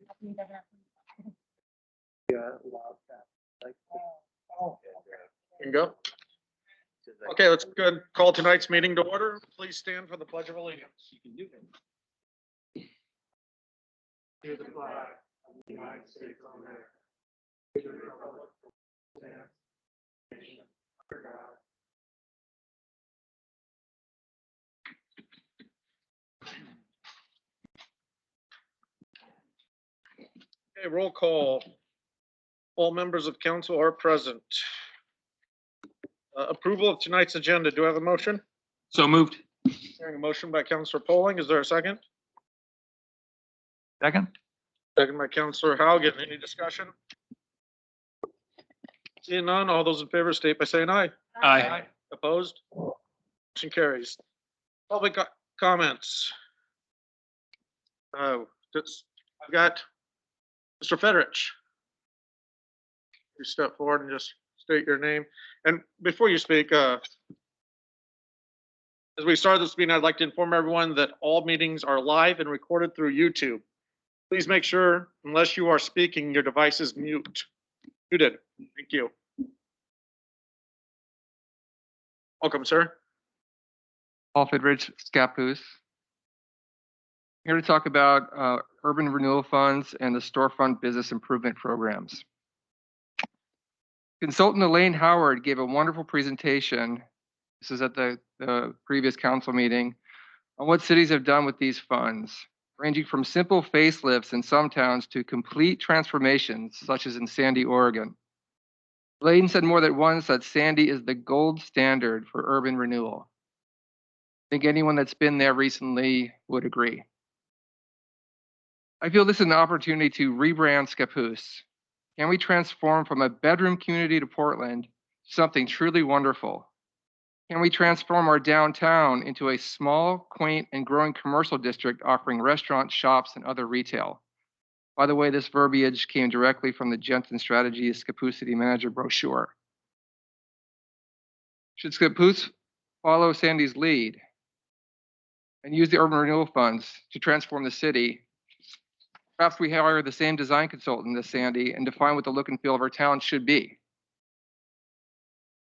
You can go. Okay, let's go ahead and call tonight's meeting to order. Please stand for the Pledge of Allegiance. You can do that. To the flag of the United States of America. To the republic that stands, one nation, under God. Okay, roll call. All members of council are present. Approval of tonight's agenda. Do I have a motion? So moved. Hearing a motion by Councilor Polling. Is there a second? Second. Second by Councilor Haugen. Any discussion? Seeing none, all those in favor state by saying aye. Aye. Opposed? Motion carries. Public comments. I've got Mr. Federich. You step forward and just state your name. And before you speak, as we start this meeting, I'd like to inform everyone that all meetings are live and recorded through YouTube. Please make sure, unless you are speaking, your device is muted. Thank you. Welcome, sir. Paul Fidrich, Scappoose. Here to talk about urban renewal funds and the storefront business improvement programs. Consultant Elaine Howard gave a wonderful presentation. This is at the previous council meeting on what cities have done with these funds, ranging from simple facelifts in some towns to complete transformations, such as in Sandy, Oregon. Elaine said more than once that Sandy is the gold standard for urban renewal. I think anyone that's been there recently would agree. I feel this is an opportunity to rebrand Scappoose. Can we transform from a bedroom community to Portland to something truly wonderful? Can we transform our downtown into a small, quaint, and growing commercial district offering restaurants, shops, and other retail? By the way, this verbiage came directly from the Jensen Strategies Scappoose City Manager brochure. Should Scappoose follow Sandy's lead and use the urban renewal funds to transform the city? Perhaps we hire the same design consultant as Sandy and define what the look and feel of our town should be.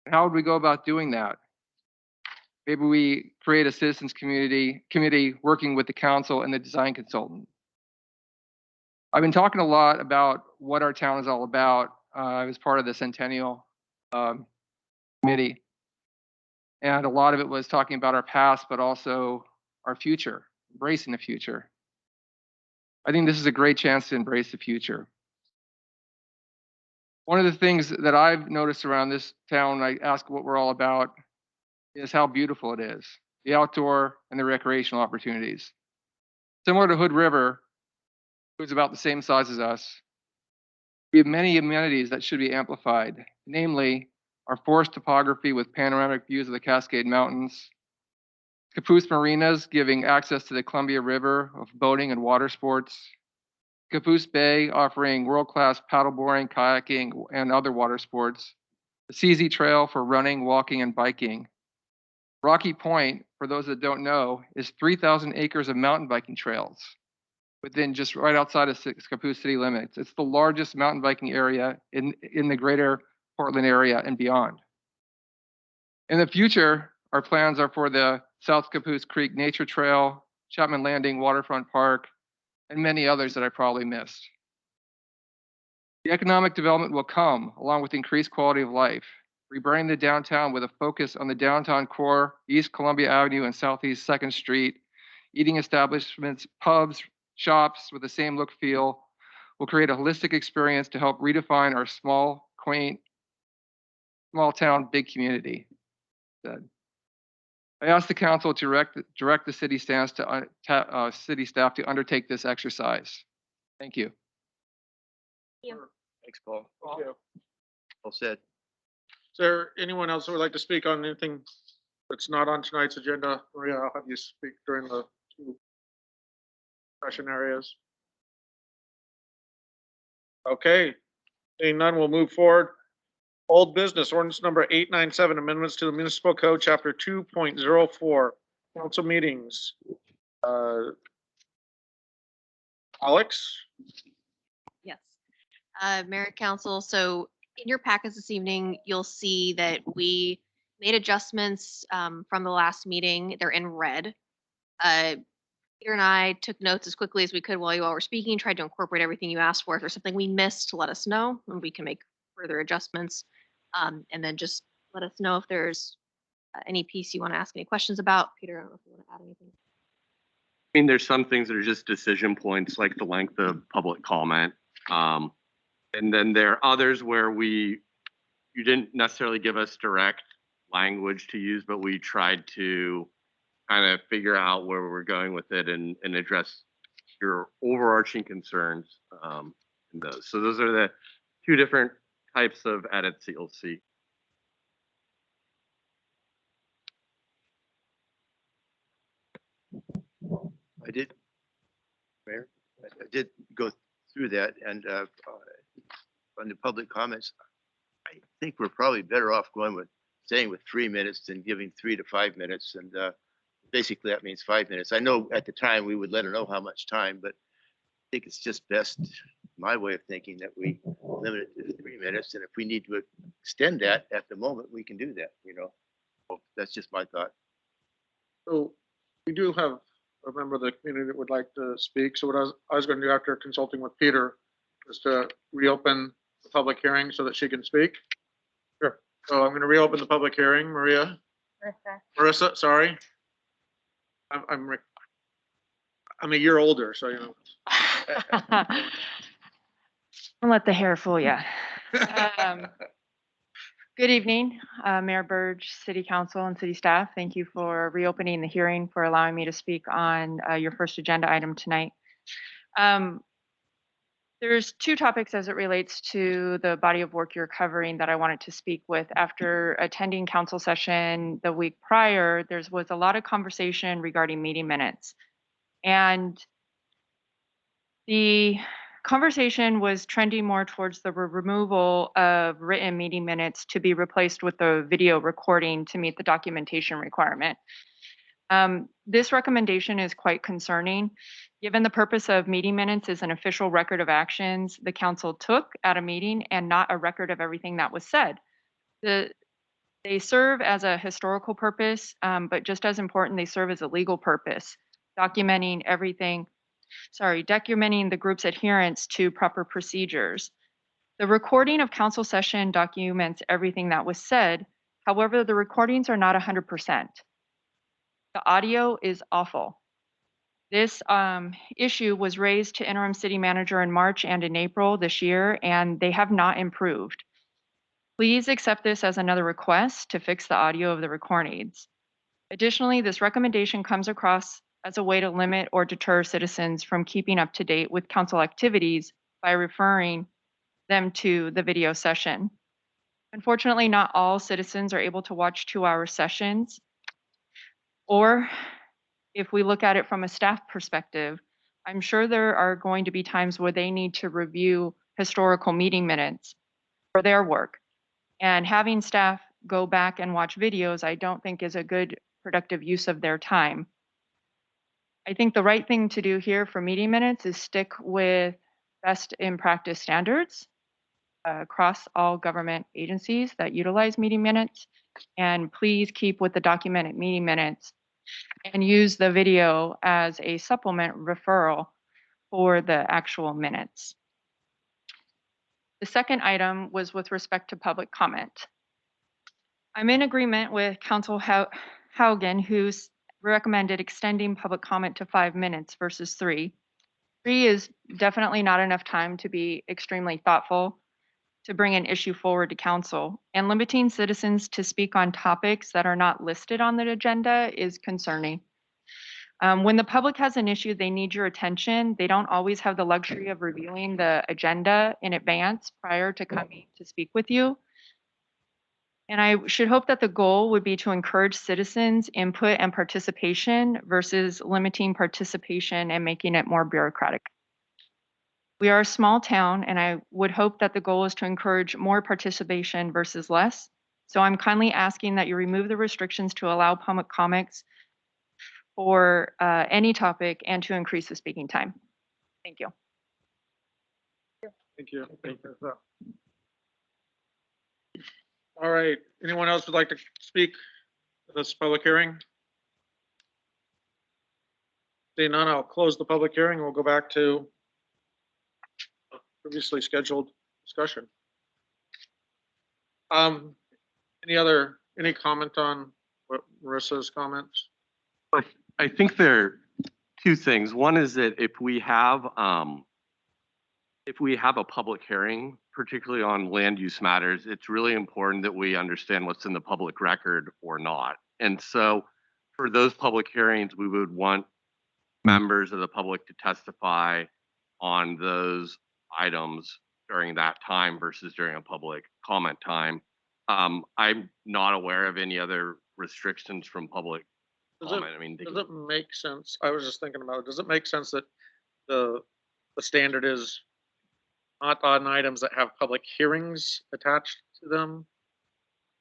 And how would we go about doing that? Maybe we create a citizens committee working with the council and the design consultant. I've been talking a lot about what our town is all about. I was part of the Centennial committee, and a lot of it was talking about our past, but also our future, embracing the future. I think this is a great chance to embrace the future. One of the things that I've noticed around this town, I ask what we're all about, is how beautiful it is, the outdoor and the recreational opportunities. Similar to Hood River, who's about the same size as us, we have many amenities that should be amplified, namely our forest topography with panoramic views of the Cascade Mountains, Scappoose Marinas giving access to the Columbia River of boating and water sports, Scappoose Bay offering world-class paddleboarding, kayaking, and other water sports, the CZ Trail for running, walking, and biking. Rocky Point, for those that don't know, is 3,000 acres of mountain biking trails within just right outside of Scappoose city limits. It's the largest mountain biking area in the greater Portland area and beyond. In the future, our plans are for the South Scappoose Creek Nature Trail, Chapman Landing Waterfront Park, and many others that I probably missed. The economic development will come along with increased quality of life, rebranding the downtown with a focus on the downtown core, East Columbia Avenue and Southeast 2nd Street, eating establishments, pubs, shops with the same look feel will create a holistic experience to help redefine our small, quaint, small town, big community. I asked the council to direct the city staff to undertake this exercise. Thank you. Thanks, Paul. Thank you. Well said. Is there anyone else who would like to speak on anything that's not on tonight's agenda? Maria, I'll have you speak during the two session areas. Okay, seeing none, we'll move forward. Old business, ordinance number 897, amendments to the municipal code, chapter 2.04, council meetings. Alex? Mayor Council, so in your packets this evening, you'll see that we made adjustments from the last meeting. They're in red. Uh, Peter and I took notes as quickly as we could while you all were speaking, tried to incorporate everything you asked for. If there's something we missed, let us know, and we can make further adjustments. And then just let us know if there's any piece you want to ask any questions about. Peter, I don't know if you want to add anything. I mean, there's some things that are just decision points, like the length of public comment. And then there are others where you didn't necessarily give us direct language to use, but we tried to kind of figure out where we're going with it and address your overarching concerns in those. So those are the two different types of edits that you'll see. I did, Mayor, I did go through that, and on the public comments, I think we're probably better off staying with 3 minutes than giving 3 to 5 minutes. And basically that means 5 minutes. I know at the time we would let her know how much time, but I think it's just best, my way of thinking, that we limit it to 3 minutes. And if we need to extend that at the moment, we can do that, So that's just my thought. So we do have a member of the community that would like to speak. So what I was going to do after consulting with Peter is to reopen the public hearing so that she can speak. Sure. So I'm going to reopen the public hearing. Marissa, sorry. I'm a year older, so Don't let the hair fool you. Good evening, Mayor Burge, City Council, and City staff. Thank you for reopening the hearing, for allowing me to speak on your first agenda item tonight. There's two topics as it relates to the body of work you're covering that I wanted to speak with. After attending council session the week prior, there was a lot of conversation regarding meeting minutes. And the conversation was trending more towards the removal of written meeting minutes to be replaced with a video recording to meet the documentation requirement. This recommendation is quite concerning, given the purpose of meeting minutes is an official record of actions the council took at a meeting and not a record of everything that was said. They serve as a historical purpose, but just as important, they serve as a legal purpose, documenting the group's adherence to proper procedures. The recording of council session documents everything that was said. However, the recordings are not 100%. The audio is awful. This issue was raised to interim city manager in March and in April this year, and they have not improved. Please accept this as another request to fix the audio of the recordings. Additionally, this recommendation comes across as a way to limit or deter citizens from keeping up to date with council activities by referring them to the video session. Unfortunately, not all citizens are able to watch 2-hour sessions. Or if we look at it from a staff perspective, I'm sure there are going to be times where they need to review historical meeting minutes for their work. And having staff go back and watch videos, I don't think is a good productive use of their time. I think the right thing to do here for meeting minutes is stick with best in practice standards across all government agencies that utilize meeting minutes. And please keep with the documented meeting minutes and use the video as a supplement referral for the actual minutes. The second item was with respect to public comment. I'm in agreement with Council Haugen, who's recommended extending public comment to 5 minutes versus 3. 3 is definitely not enough time to be extremely thoughtful to bring an issue forward to council, and limiting citizens to speak on topics that are not listed on the agenda is concerning. When the public has an issue, they need your attention. They don't always have the luxury of reviewing the agenda in advance prior to coming to speak with you. And I should hope that the goal would be to encourage citizens' input and participation versus limiting participation and making it more bureaucratic. We are a small town, and I would hope that the goal is to encourage more participation versus less. So I'm kindly asking that you remove the restrictions to allow public comments for any topic and to increase the speaking time. Thank you. Thank you. All right, anyone else would like to speak to this public hearing? Seeing none, I'll close the public hearing. We'll go back to previously scheduled discussion. Any comment on what Marissa's comments? I think there are two things. One is that if we have a public hearing, particularly on land use matters, it's really important that we understand what's in the public record or not. And so for those public hearings, we would want members of the public to testify on those items during that time versus during a public comment time. I'm not aware of any other restrictions from public comment. I mean, Does it make sense? I was just thinking about it. Does it make sense that the standard is not on items that have public hearings attached to them?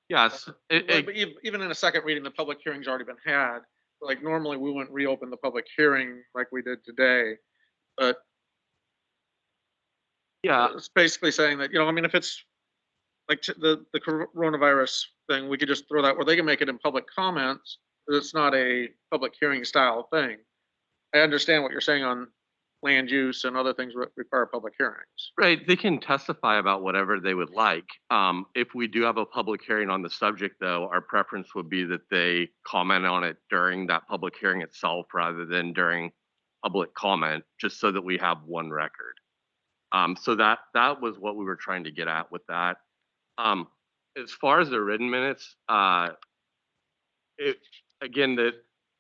yes, But even in a second reading, the public hearing's already been had. Like normally we wouldn't reopen the public hearing like we did today, but yeah, it's basically saying that, I mean, if it's like the coronavirus thing, we could just throw that where they can make it in public comments. But it's not a public hearing style thing. I understand what you're saying on land use and other things require public hearings. right. They can testify about whatever they would like. If we do have a public hearing on the subject, though, our preference would be that they comment on it during that public hearing itself rather than during public comment, just so that we have one record. So that was what we were trying to get at with that. As far as the written minutes, again, the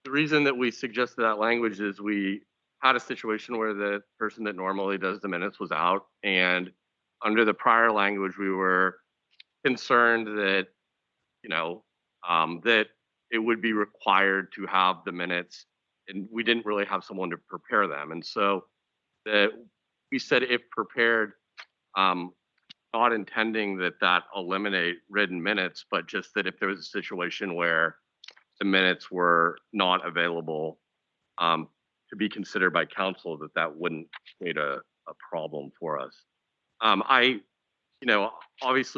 reason that we suggested that language is we had a situation where the person that normally does the minutes was out, and under the prior language, we were concerned that, that it would be required to have the minutes, and we didn't really have someone to prepare them. And so that we said if prepared, not intending that eliminate written minutes, but just that if there was a situation where the minutes were not available to be considered by council, that wouldn't create a problem for us. Obviously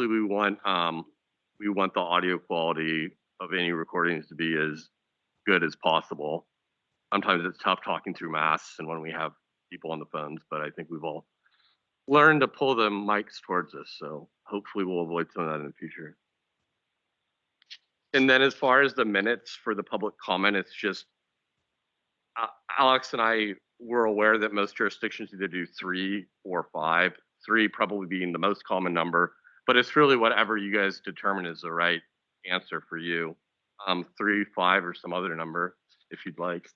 we want the audio quality of any recordings to be as good as possible. Sometimes it's tough talking through masks and when we have people on the phones, but I think we've all learned to pull the mics towards us. So hopefully we'll avoid some of that in the future. And then as far as the minutes for the public comment, it's just, Alex and I were aware that most jurisdictions either do 3 or 5, 3 probably being the most common number, but it's really whatever you guys determine is the right answer for you. 3, 5, or some other number if you'd like.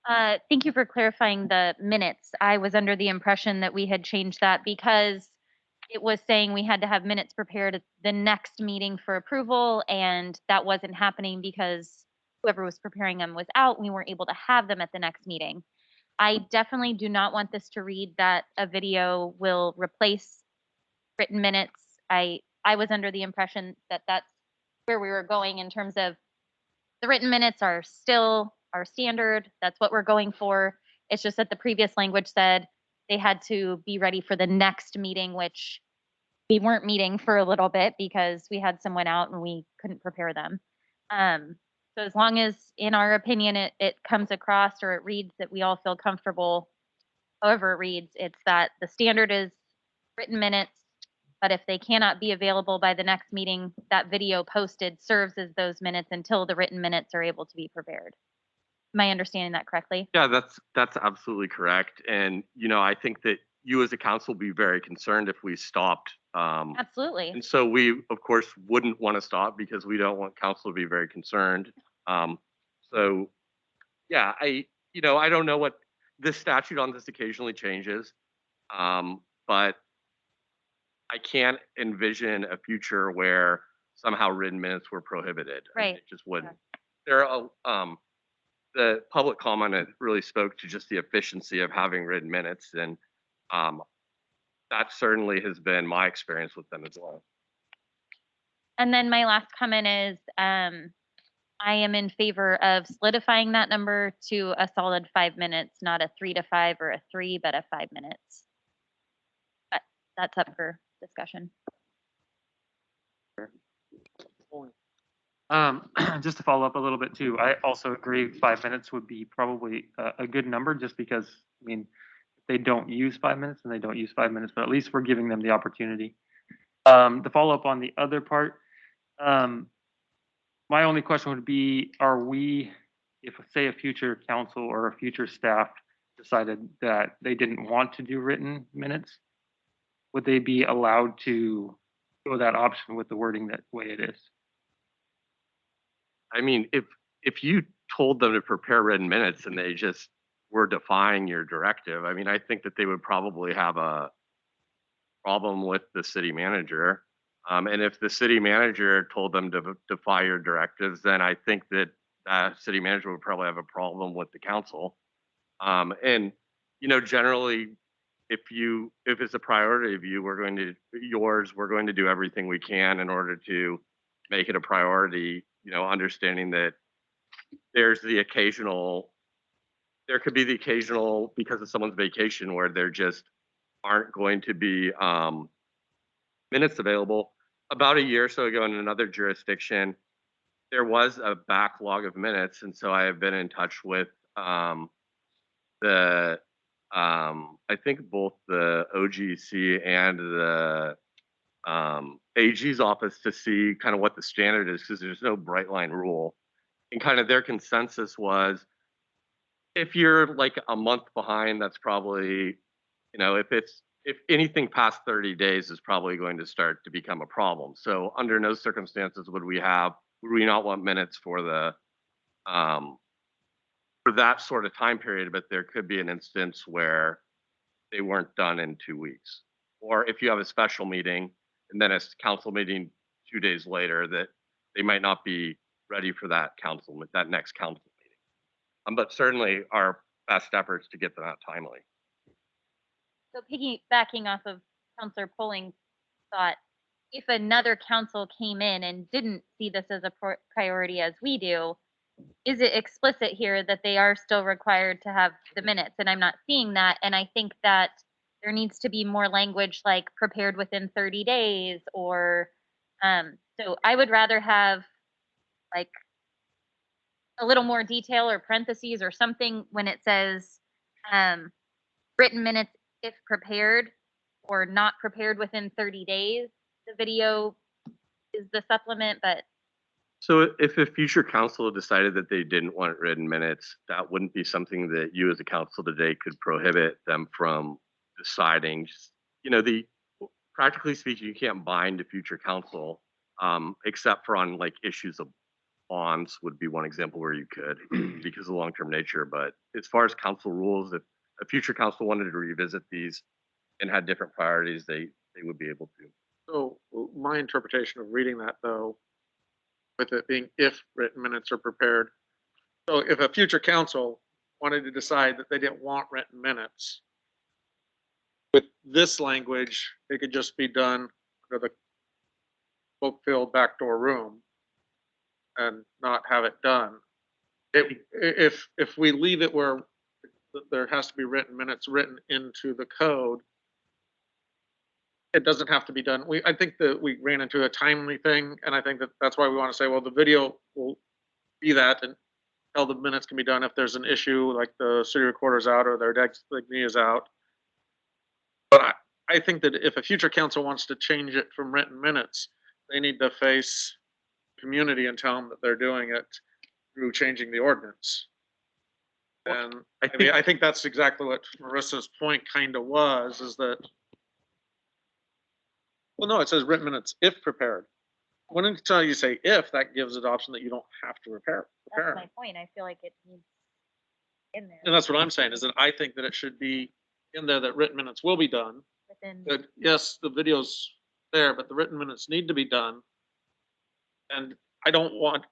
Thank you for clarifying the minutes. I was under the impression that we had changed that because it was saying we had to have minutes prepared at the next meeting for approval, and that wasn't happening because whoever was preparing them was out. We weren't able to have them at the next meeting. I definitely do not want this to read that a video will replace written minutes. I was under the impression that that's where we were going in terms of the written minutes are still our standard. That's what we're going for. It's just that the previous language said they had to be ready for the next meeting, which we weren't meeting for a little bit because we had someone out and we couldn't prepare them. So as long as, in our opinion, it comes across or it reads that we all feel comfortable, however it reads, it's that the standard is written minutes, but if they cannot be available by the next meeting, that video posted serves as those minutes until the written minutes are able to be prepared. Am I understanding that correctly? Yeah, that's absolutely correct. And, I think that you as a council would be very concerned if we stopped. Absolutely. And so we, of course, wouldn't want to stop because we don't want council to be very concerned. So, yeah, I don't know what this statute on this occasionally changes, but I can't envision a future where somehow written minutes were prohibited. Right. It just wouldn't. There are the public comment really spoke to just the efficiency of having written minutes, and that certainly has been my experience with them as well. And then my last comment is, I'm I am in favor of solidifying that number to a solid 5 minutes, not a 3 to 5 or a 3, but a 5 minutes. But that's up for discussion. Just to follow up a little bit too, I also agree 5 minutes would be probably a good number just because, I mean, if they don't use 5 minutes and they don't use 5 minutes, but at least we're giving them the opportunity. To follow up on the other part, my only question would be, are we, if say a future council or a future staff decided that they didn't want to do written minutes, would they be allowed to go that option with the wording that way it is? I mean, if you told them to prepare written minutes and they just were defying your directive, I mean, I think that they would probably have a problem with the city manager. And if the city manager told them to defy your directives, then I think that city manager would probably have a problem with the council. And, you know, generally, if it's a priority of you, we're going to do everything we can in order to make it a priority, you know, understanding that there could be the occasional, because of someone's vacation, where there just aren't going to be minutes available. About a year or so ago in another jurisdiction, there was a backlog of minutes. And so I have been in touch with I think both the OGC and the AG's office to see kind of what the standard is, because there's no bright line rule. And kind of their consensus was, if you're like a month behind, that's probably, you know, if anything past 30 days is probably going to start to become a problem. So under no circumstances would we not want minutes for that sort of time period, but there could be an instance where they weren't done in 2 weeks. Or if you have a special meeting and then a council meeting 2 days later, that they might not be ready for that next council meeting. But certainly our best efforts to get them out timely. So piggybacking off of Councilor Polling's thought, if another council came in and didn't see this as a priority as we do, is it explicit here that they are still required to have the minutes? And I'm not seeing that. And I think that there needs to be more language like prepared within 30 days or, so I would rather have like a little more detail or parentheses or something when it says written minutes if prepared or not prepared within 30 days. The video is the supplement, but So if a future council decided that they didn't want written minutes, that wouldn't be something that you as a council today could prohibit them from deciding. Just, you know, practically speaking, you can't bind a future council, except for on like issues of bonds would be one example where you could because of long-term nature. But as far as council rules, if a future council wanted to revisit these and had different priorities, they would be able to. So my interpretation of reading that, though, with it being if written minutes are prepared. So if a future council wanted to decide that they didn't want written minutes, with this language, it could just be done under the book-filled backdoor room and not have it done. If we leave it where there has to be written minutes written into the code, it doesn't have to be done. I think that we ran into a timely thing, and I think that that's why we want to say, well, the video will be that, and all the minutes can be done if there's an issue, like the city recorder's out or their designee is out. But I think that if a future council wants to change it from written minutes, they need to face community and tell them that they're doing it through changing the ordinance. And I think that's exactly what Marissa's point kind of was, is that, well, no, it says written minutes if prepared. When you say if, that gives an option that you don't have to prepare. that's my point. I feel like it needs in there. And that's what I'm saying, is that I think that it should be in there that written minutes will be done. That yes, the video's there, but the written minutes need to be done. And I don't want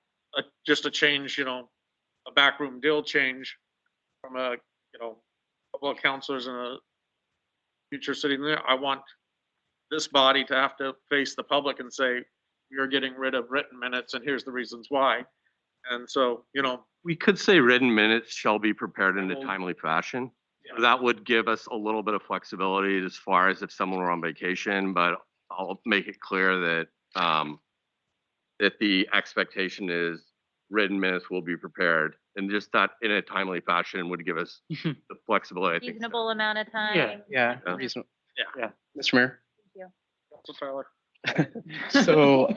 just a change, you know, a backroom deal change from a, you know, couple of counselors in a future city. I want this body to have to face the public and say, you're getting rid of written minutes and here's the reasons why. And so, you know, We could say written minutes shall be prepared in a Well, timely fashion. yeah. That would give us a little bit of flexibility as far as if someone were on vacation, but I'll make it clear that, that the expectation is written minutes will be prepared, and just that in a timely fashion would give us the flexibility. I think. Reasonable amount of time. Yeah. Yeah, Yeah. reasonable. Yeah. Mr. Mayor, Council Tyler. so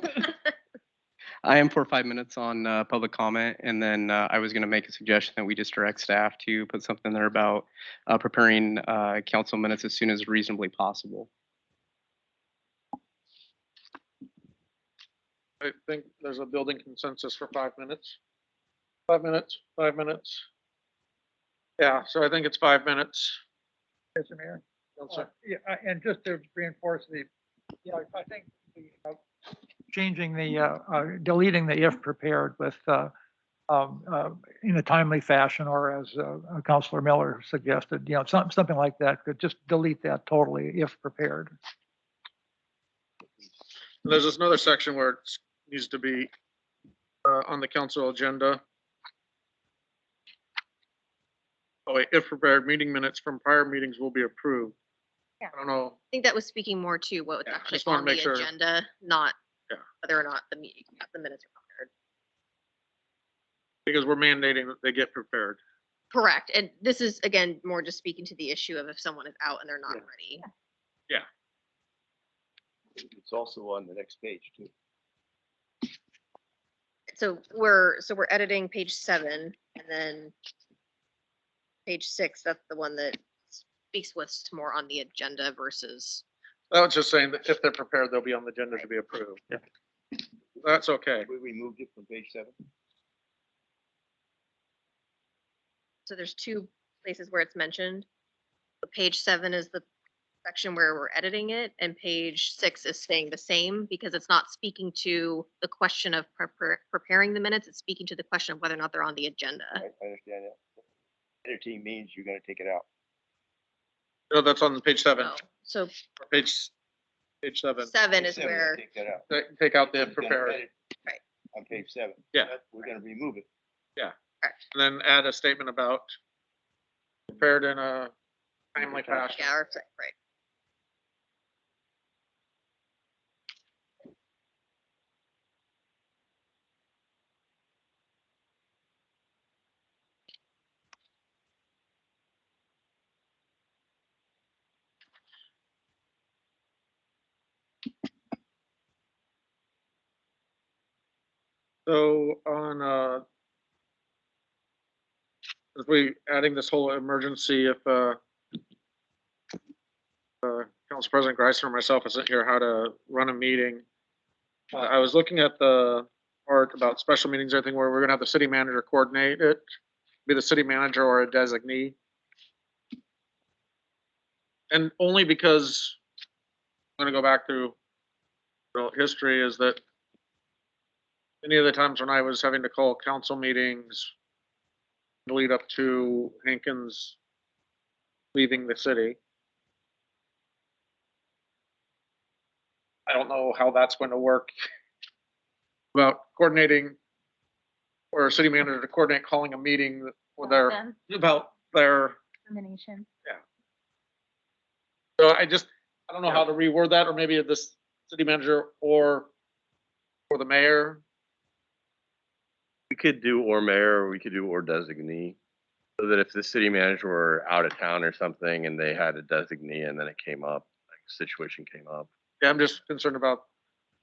I am for 5 minutes on public comment, and then I was going to make a suggestion that we just direct staff to put something there about preparing council minutes as soon as reasonably possible. I think there's a building consensus for 5 minutes. 5 minutes, 5 minutes. Yeah, so I think it's 5 minutes. Mr. Mayor. Counselor. Yeah, and just to reinforce I think changing the, deleting the if prepared with, in a timely fashion, or as Counselor Miller suggested, something like that, could just delete that totally, if prepared. There's just another section where it needs to be on the council agenda. Oh wait, if prepared, meeting minutes from prior meetings will be approved. Yeah. I don't know. I think that was speaking more to what was Yeah, actually just wanna on make the sure. agenda, not Yeah. whether or not the meeting, the minutes are prepared. Because we're mandating that they get prepared. Correct. And this is, again, more just speaking to the issue of if someone is out and they're not Yeah. ready. It's also on the next page too. So we're editing page 7, and then page 6, that's the one that speaks what's more on the agenda versus. I was just saying that if they're prepared, they'll be on the agenda to be approved. Yeah. That's okay. We removed it from page 7. So there's 2 places where it's mentioned. Page 7 is the section where we're editing it, and page 6 is staying the same because it's not speaking to the question of preparing the minutes. It's speaking to the question of whether or not they're on the agenda. I understand that. Editing means you're gonna take it out. No, that's on page 7. So Page 7. 7 is Page 7, where, take that out. Take out the We're gonna prepared. edit Right. On page 7. Yeah. We're gonna remove it. correct. And then add a statement about prepared in a timely fashion. Yeah, or, right. So on, as we adding this whole emergency, if, Council President Greiser or myself isn't here, how to run a meeting. I was looking at the part about special meetings, I think, where we're gonna have the city manager coordinate it, be the city manager or a designee. And only because I'm gonna go back through history is that any of the times when I was having to call council meetings lead up to Hankins leaving the city. I don't know how that's going to work. About coordinating or a city manager to coordinate calling a meeting with their, about their, Termination. so I don't know how to reword that, or maybe this city manager or the mayor. We could do or mayor, or we could do or designee. So that if the city manager were out of town or something and they had a designee and then it came up, like a situation came up. Yeah, I'm just concerned about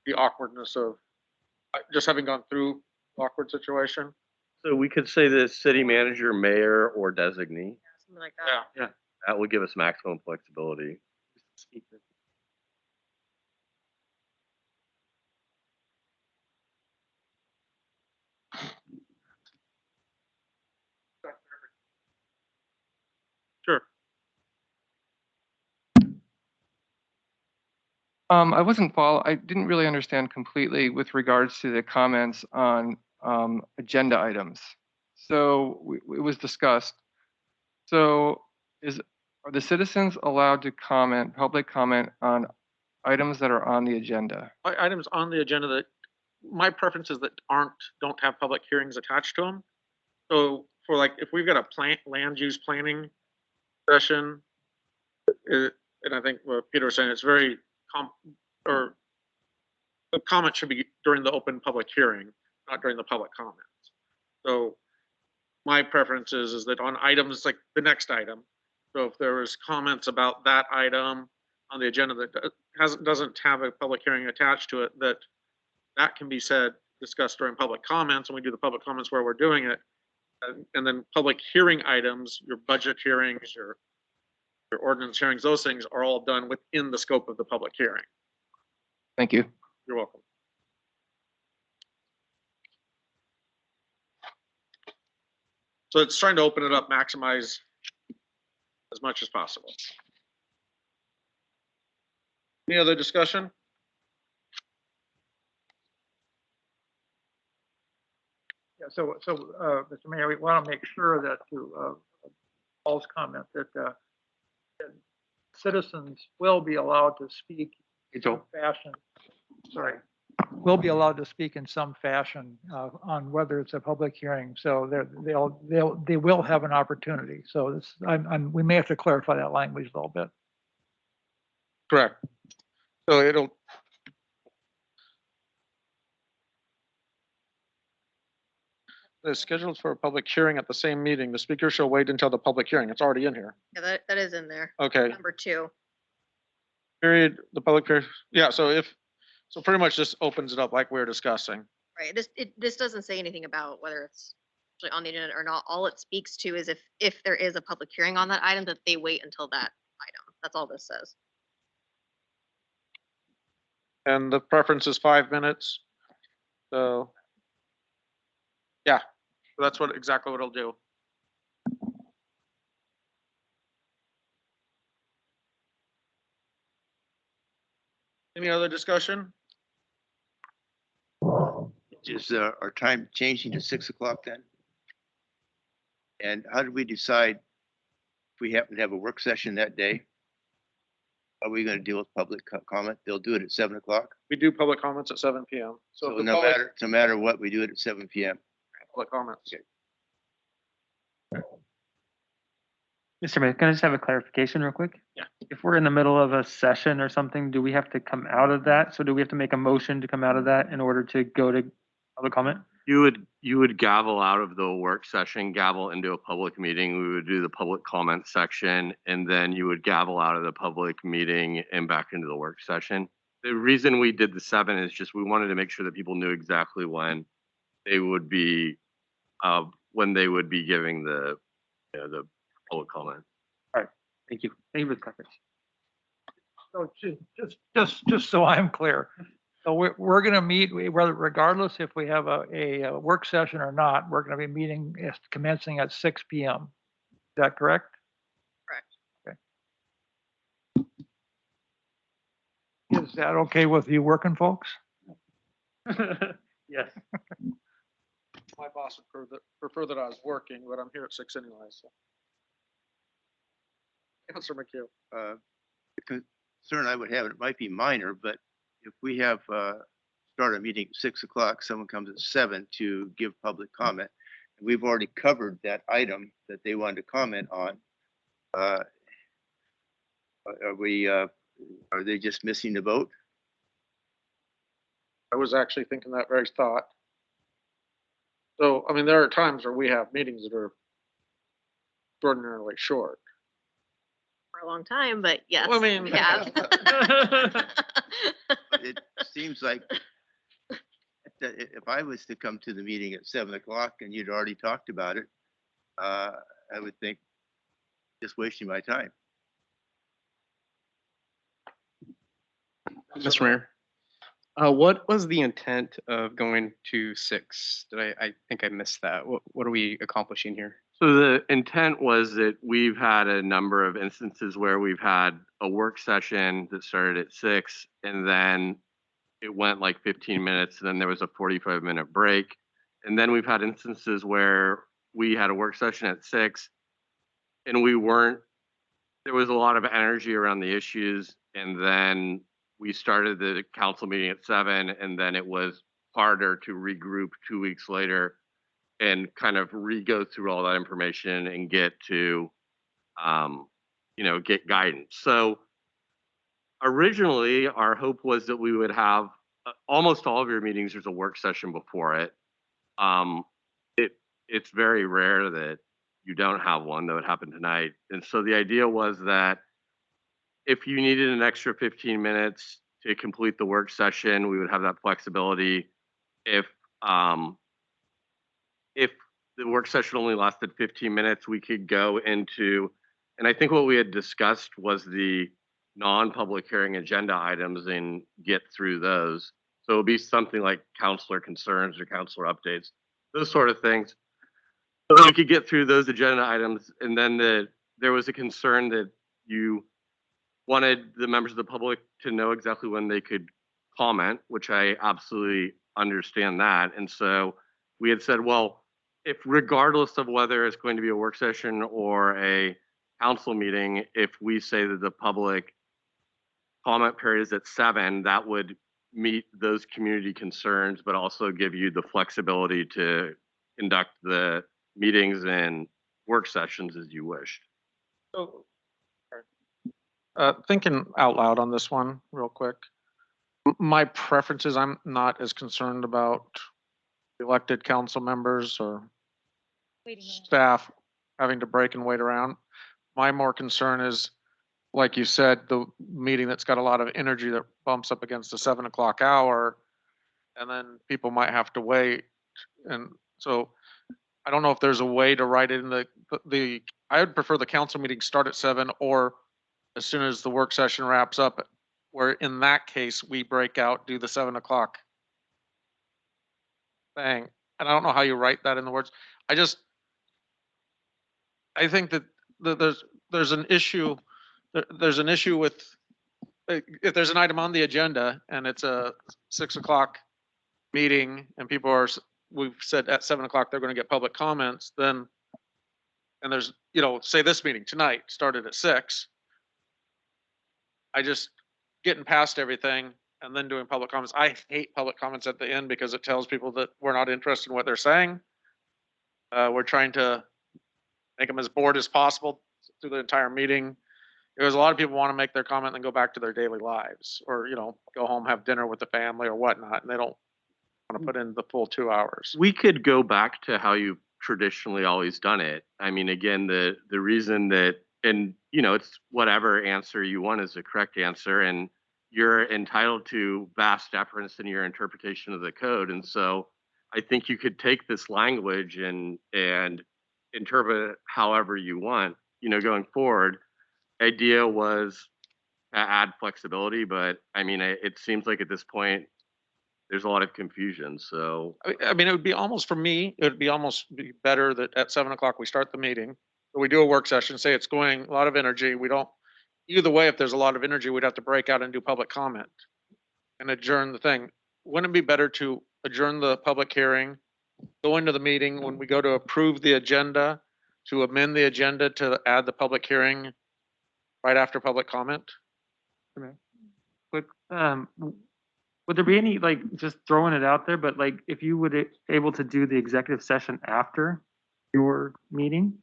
the awkwardness of just having gone through awkward situation. So we could say the city manager, mayor, or designee. Something like that. Yeah. That would give us maximum flexibility. Sure. I didn't really understand completely with regards to the comments on agenda items. So it was discussed. So are the citizens allowed to public comment on items that are on the agenda? Items on the agenda that my preferences that don't have public hearings attached to them. So for like, if we've got a land use planning session, and I think what Peter was saying, it's very or the comment should be during the open public hearing, not during the public comments. So my preference is that on items like the next item, so if there was comments about that item on the agenda that doesn't have a public hearing attached to it, that can be discussed during public comments, and we do the public comments where we're doing it. And then public hearing items, your budget hearings, your ordinance hearings, those things are all done within the scope of the public hearing. Thank you. You're welcome. So it's trying to open it up, maximize as much as possible. Any other discussion? Yeah, so, Mr. Mayor, we want to make sure that to Paul's comment that citizens will be allowed to speak in some fashion. Sorry, will be allowed to speak in some fashion on whether it's a public hearing. So they will have an opportunity. So this, we may have to clarify that language a little bit. Correct. So it'll. Is scheduled for a public hearing at the same meeting. The speaker shall wait until the public hearing. It's already in here. Yeah, that is in there. Okay. Number 2. Period. The public hearing. Yeah. So pretty much this opens it up like we were discussing. Right. This doesn't say anything about whether it's actually on the agenda or not. All it speaks to is if there is a public hearing on that item, that they wait until that item. That's all this says. And the preference is 5 minutes. So yeah, that's exactly what it'll do. Any other discussion? Is our time changing to 6 o'clock then? And how did we decide if we happen to have a work session that day? Are we going to deal with public comment? They'll do it at 7 o'clock. We do public comments at 7 p.m. So So if the no matter what, we do it at 7 p.m. public comments. Okay. Mr. Mayor, can I just have a clarification real quick? Yeah. If we're in the middle of a session or something, do we have to come out of that? So do we have to make a motion to come out of that in order to go to public comment? You would gavel out of the work session, gavel into a public meeting. We would do the public comment section, and then you would gavel out of the public meeting and back into the work session. The reason we did the 7 is just we wanted to make sure that people knew exactly when they would be giving the public comment. Thank you. Thank you for the clarification. So just so I'm clear. So we're going to meet, regardless if we have a work session or not, we're going to be meeting commencing at 6 p.m. Is that correct? Correct. Okay. Is that okay with you working folks? Yes. My boss would prefer that I was working, but I'm here at 6 anyway. So, Councilor McHugh. The concern I would have, it might be minor, but if we have start a meeting at 6 o'clock, someone comes at 7 to give public comment, and we've already covered that item that they wanted to comment on. Are they just missing the boat? I was actually thinking that very thought. So, I mean, there are times where we have meetings that are extraordinarily short. For a long time, but yes. Well, I mean, we have. It seems like that if I was to come to the meeting at 7 o'clock and you'd already talked about it, I would think just wasting my time. Mr. Mayor, what was the intent of going to 6? I think I missed that. What are we accomplishing here? So the intent was that we've had a number of instances where we've had a work session that started at 6 and then it went like 15 minutes and then there was a 45-minute break. And then we've had instances where we had a work session at 6 and there was a lot of energy around the issues. And then we started the council meeting at 7 and then it was harder to regroup 2 weeks later and kind of re-go through all that information and get to, get guidance. So originally, our hope was that we would have almost all of your meetings, there's a work session before it. Um, it's very rare that you don't have one, though it happened tonight. And so the idea was that if you needed an extra 15 minutes to complete the work session, we would have that flexibility. If if the work session only lasted 15 minutes, we could go into, and I think what we had discussed was the non-public hearing agenda items and get through those. So it'll be something like counselor concerns or counselor updates, those sort of things. So we could get through those agenda items, and then there was a concern that you wanted the members of the public to know exactly when they could comment, which I absolutely understand that. And so we had said, well, if regardless of whether it's going to be a work session or a council meeting, if we say that the public comment period is at 7, that would meet those community concerns, but also give you the flexibility to conduct the meetings and work sessions as you wished. So, thinking out loud on this one real quick. My preference is I'm not as concerned about elected council members or staff having to break and wait around. My more concern is, like you said, the meeting that's got a lot of energy that bumps up against the 7 o'clock hour, and then people might have to wait. And so I don't know if there's a way to write it in I would prefer the council meeting start at 7, or as soon as the work session wraps up, where in that case, we break out, do the 7 o'clock thing. And I don't know how you write that in the words. I think that there's an issue. There's an issue with, if there's an item on the agenda and it's a 6 o'clock meeting and we've said at 7 o'clock they're going to get public comments, then, and there's, say this meeting tonight started at 6. I just getting past everything and then doing public comments. I hate public comments at the end because it tells people that we're not interested in what they're saying. We're trying to make them as bored as possible through the entire meeting. Because a lot of people want to make their comment and go back to their daily lives, or go home, have dinner with the family or whatnot, and they don't want to put in the full 2 hours. We could go back to how you've traditionally always done it. I mean, again, the reason that, and it's whatever answer you want is the correct answer, and you're entitled to vast deference in your interpretation of the code. And so I think you could take this language and interpret it however you want, going forward. Idea was to add flexibility, but I mean, it seems like at this point, there's a lot of confusion. So I mean, it would be almost, for me, it would be almost be better that at 7 o'clock we start the meeting, or we do a work session, say it's going a lot of energy. We don't, either way, if there's a lot of energy, we'd have to break out and do public comment and adjourn the thing. Wouldn't it be better to adjourn the public hearing, go into the meeting when we go to approve the agenda, to amend the agenda to add the public hearing right after public comment? Quick, would there be any, just throwing it out there, but if you would able to do the executive session after your meeting?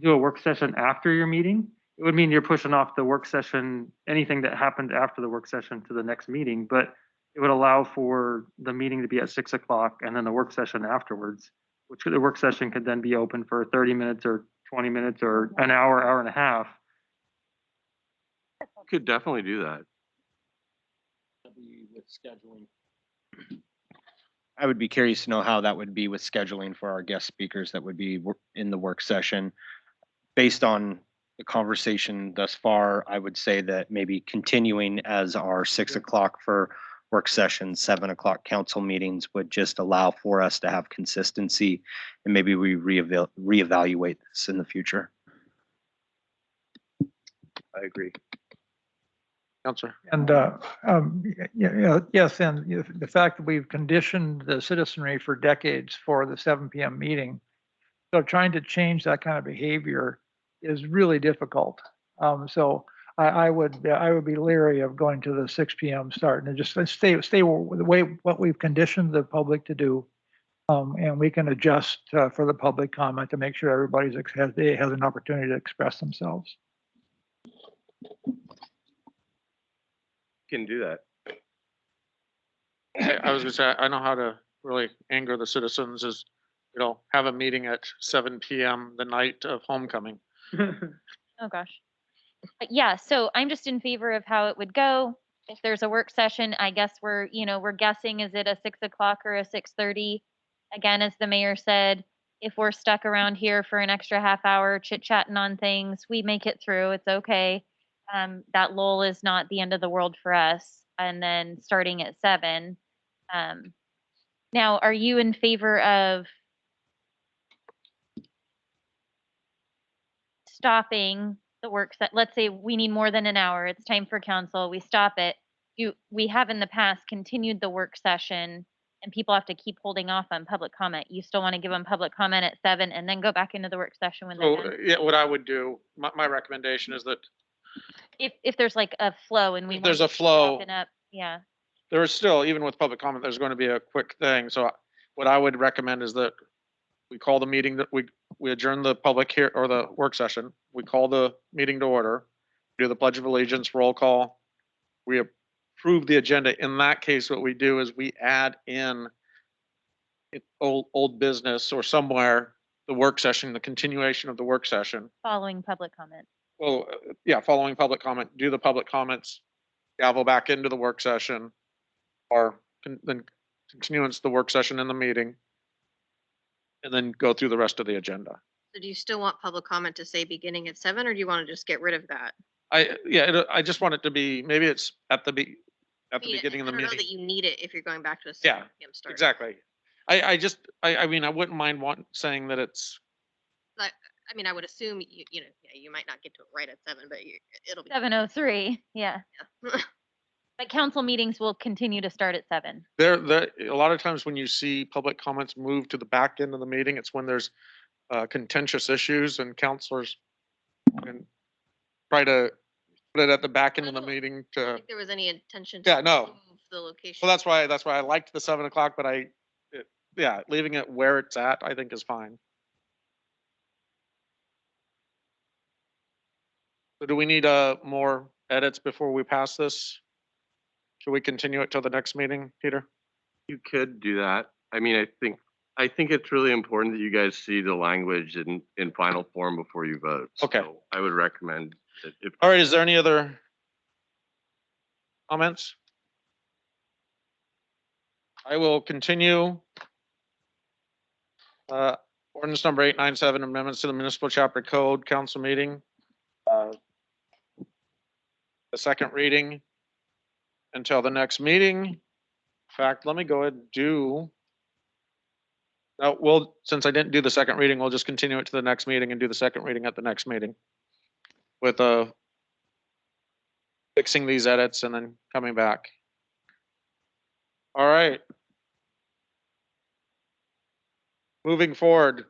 Do a work session after your meeting? It would mean you're pushing off the work session, anything that happened after the work session to the next meeting, but it would allow for the meeting to be at 6 o'clock and then the work session afterwards, which the work session could then be open for 30 minutes or 20 minutes or an hour, hour and a half. could definitely do that. With scheduling. I would be curious to know how that would be with scheduling for our guest speakers that would be in the work session. Based on the conversation thus far, I would say that maybe continuing as our 6 o'clock for work session, 7 o'clock council meetings would just allow for us to have consistency, and maybe we reevaluate this in the future. I agree. Counselor. And, yes, and the fact that we've conditioned the citizenry for decades for the 7 p.m. meeting. So trying to change that kind of behavior is really difficult. So I would be leery of going to the 6 PM start and just stay the way, what we've conditioned the public to do. And we can adjust for the public comment to make sure has an opportunity to express themselves. Can do that. I was gonna say, I know how to really anger the citizens is, have a meeting at 7 PM the night of homecoming. Oh, gosh. But yeah, so I'm just in favor of how it would go. If there's a work session, I guess we're guessing, is it a 6 o'clock or a 6:30? Again, as the mayor said, if we're stuck around here for an extra half hour chit chatting on things, we make it through. It's okay. That lull is not the end of the world for us. And then starting at 7. Now, are you in favor of stopping the work set? Let's say we need more than an hour. It's time for council. We stop it. We have in the past continued the work session and people have to keep holding off on public comment. You still want to give them public comment at 7 and then go back into the work session when they're So, done? yeah, what I would do, my recommendation is that If there's like a flow and we If want there's to a keep flow, popping up, yeah. there is still, even with public comment, there's going to be a quick thing. So what I would recommend is that we call the meeting, that we adjourn the public here or the work session. We call the meeting to order, do the pledge of allegiance, roll call. We approve the agenda. In that case, what we do is we add in old business or somewhere, the work session, the continuation of the work session. Following public comment. Well, yeah, following public comment, do the public comments, gavel back into the work session, or then continuance the work session in the meeting, and then go through the rest of the agenda. So do you still want public comment to say beginning at 7, or do you want to just get rid of that? I just want it to be, maybe it's at the beginning of the I don't know meeting. that you need it if you're going back to a Yeah, 7 PM start. Exactly. I mean, I wouldn't mind saying that it's, I mean, I would assume you might not get to it right at 7, but it'll be. 7:03, yeah. Yeah. But council meetings will continue to start at 7. a lot of times when you see public comments move to the back end of the meeting, it's when there's contentious issues and counselors can try to put it at the back end of the meeting I don't to, think there was any intention Yeah, to no. move the location. well, that's why I liked the 7 o'clock, but leaving it where it's at, I think is fine. So do we need more edits before we pass this? Should we continue it till the next meeting, Peter? You could do that. I mean, I think it's really important that you guys see the language in final form before you vote. Okay. So I would recommend that if All right, is there any other comments? I will continue. Ordinance number 897, amendments to the municipal chapter code council meeting. The second reading until the next meeting. In fact, let me go ahead and do. No, since I didn't do the second reading, we'll just continue it to the next meeting and do the second reading at the next meeting. With fixing these edits and then coming back. All right. Moving forward,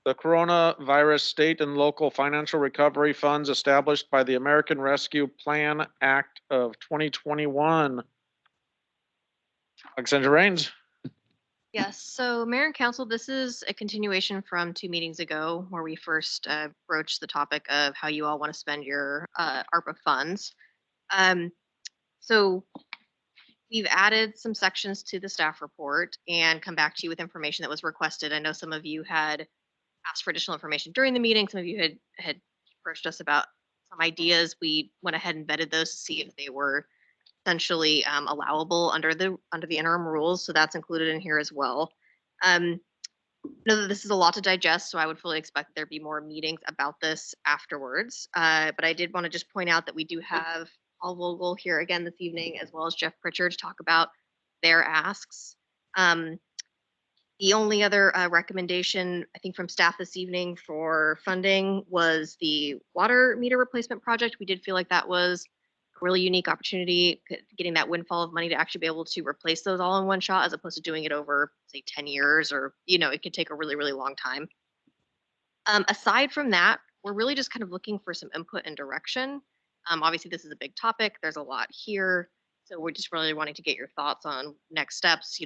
the coronavirus state and local financial recovery funds established by the American Rescue Plan Act of 2021. Alexandra Rains. Yes, so Mayor and Council, this is a continuation from 2 meetings ago where we first broached the topic of how you all want to spend your ARPA funds. So we've added some sections to the staff report and come back to you with information that was requested. I know some of you had asked for additional information during the meeting. Some of you had approached us about some ideas. We went ahead and vetted those to see if they were essentially allowable under the interim rules. So that's included in here as well. Know that this is a lot to digest, so I would fully expect there be more meetings about this afterwards. But I did want to just point out that we do have Paul Vogel here again this evening, as well as Jeff Pritchard, to talk about their asks. The only other recommendation, I think, from staff this evening for funding was the water meter replacement project. We did feel like that was a really unique opportunity, getting that windfall of money to actually be able to replace those all in one shot, as opposed to doing it over, say, 10 years, or, it could take a really, really long time. Aside from that, we're really just kind of looking for some input and direction. Obviously, this is a big topic. There's a lot here. So we're just really wanting to get your thoughts on next steps,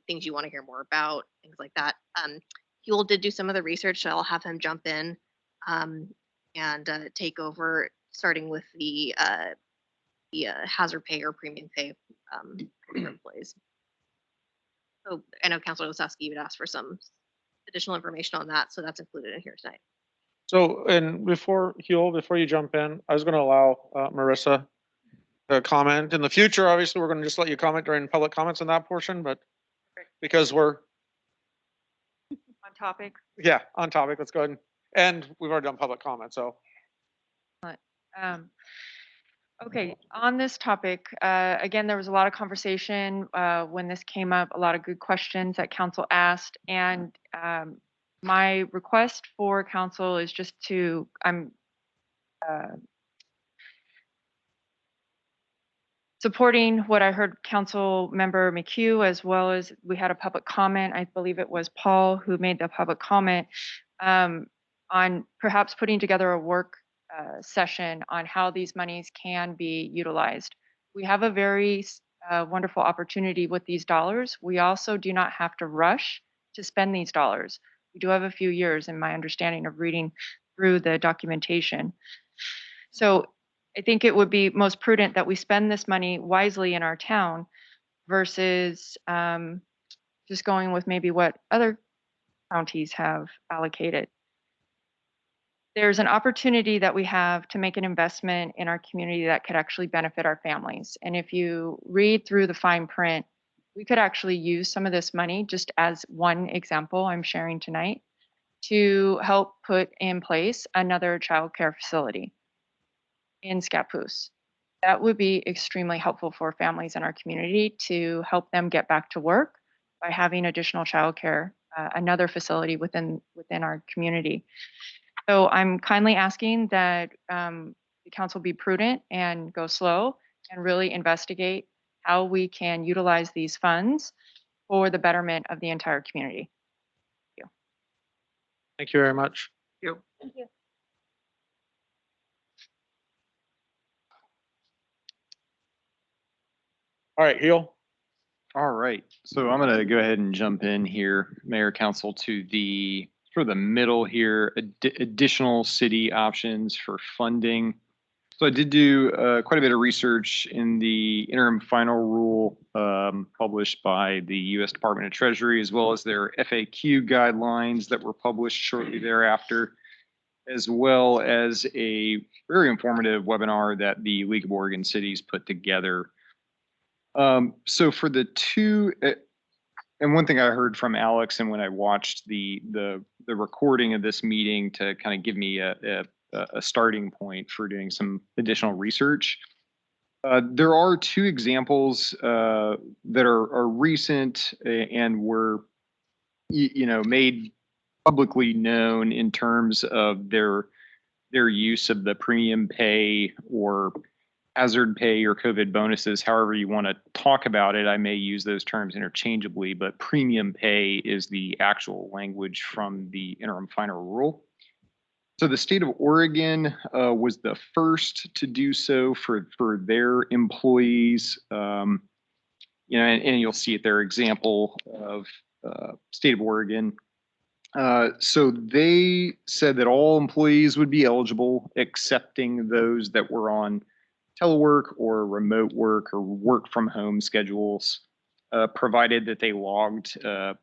things you want to hear more about, things like that. Huel did do some of the research, so I'll have him jump in and take over, starting with the hazard pay or premium pay for employees. So I know Councilor Lasowski would ask for some additional information on that, so that's included in here tonight. So, and before you jump in, I was going to allow Marissa to comment. In the future, obviously, we're going to just let you comment during public comments on that portion, but because we're, On topic. yeah, on topic, let's go ahead and we've already done public comment, so. Okay, on this topic, again, there was a lot of conversation when this came up, a lot of good questions that council asked. And my request for council is just I'm supporting what I heard Council Member McHugh, as well as we had a public comment. I believe it was Paul who made the public comment on perhaps putting together a work session on how these monies can be utilized. We have a very wonderful opportunity with these dollars. We also do not have to rush to spend these dollars. We do have a few years in my understanding of reading through the documentation. So I think it would be most prudent that we spend this money wisely in our town versus just going with maybe what other counties have allocated. There's an opportunity that we have to make an investment in our community that could actually benefit our families. And if you read through the fine print, we could actually use some of this money, just as one example I'm sharing tonight, to help put in place another childcare facility in Scappoose. That would be extremely helpful for families in our community to help them get back to work by having additional childcare, another facility within our community. So I'm kindly asking that the council be prudent and go slow and really investigate how we can utilize these funds for the betterment of the entire community. Thank you. Thank you very much. Thank you. All right, Heel. All right, so I'm gonna go ahead and jump in here, Mayor, Council, to the middle here, additional city options for funding. So I did do quite a bit of research in the interim final rule published by the U.S. Department of Treasury, as well as their FAQ guidelines that were published shortly thereafter, as well as a very informative webinar that the League of Oregon Cities put together. So for the two, and one thing I heard from Alex, and when I watched the recording of this meeting to kind of give me a starting point for doing some additional research, there are two examples that are recent and were, made publicly known in terms of their use of the premium pay or hazard pay or COVID bonuses, however you want to talk about it. I may use those terms interchangeably, but premium pay is the actual language from the interim final rule. So the state of Oregon was the first to do so for their employees. And you'll see it their example of state of Oregon. So they said that all employees would be eligible, excepting those that were on telework or remote work or work from home schedules, provided that they logged a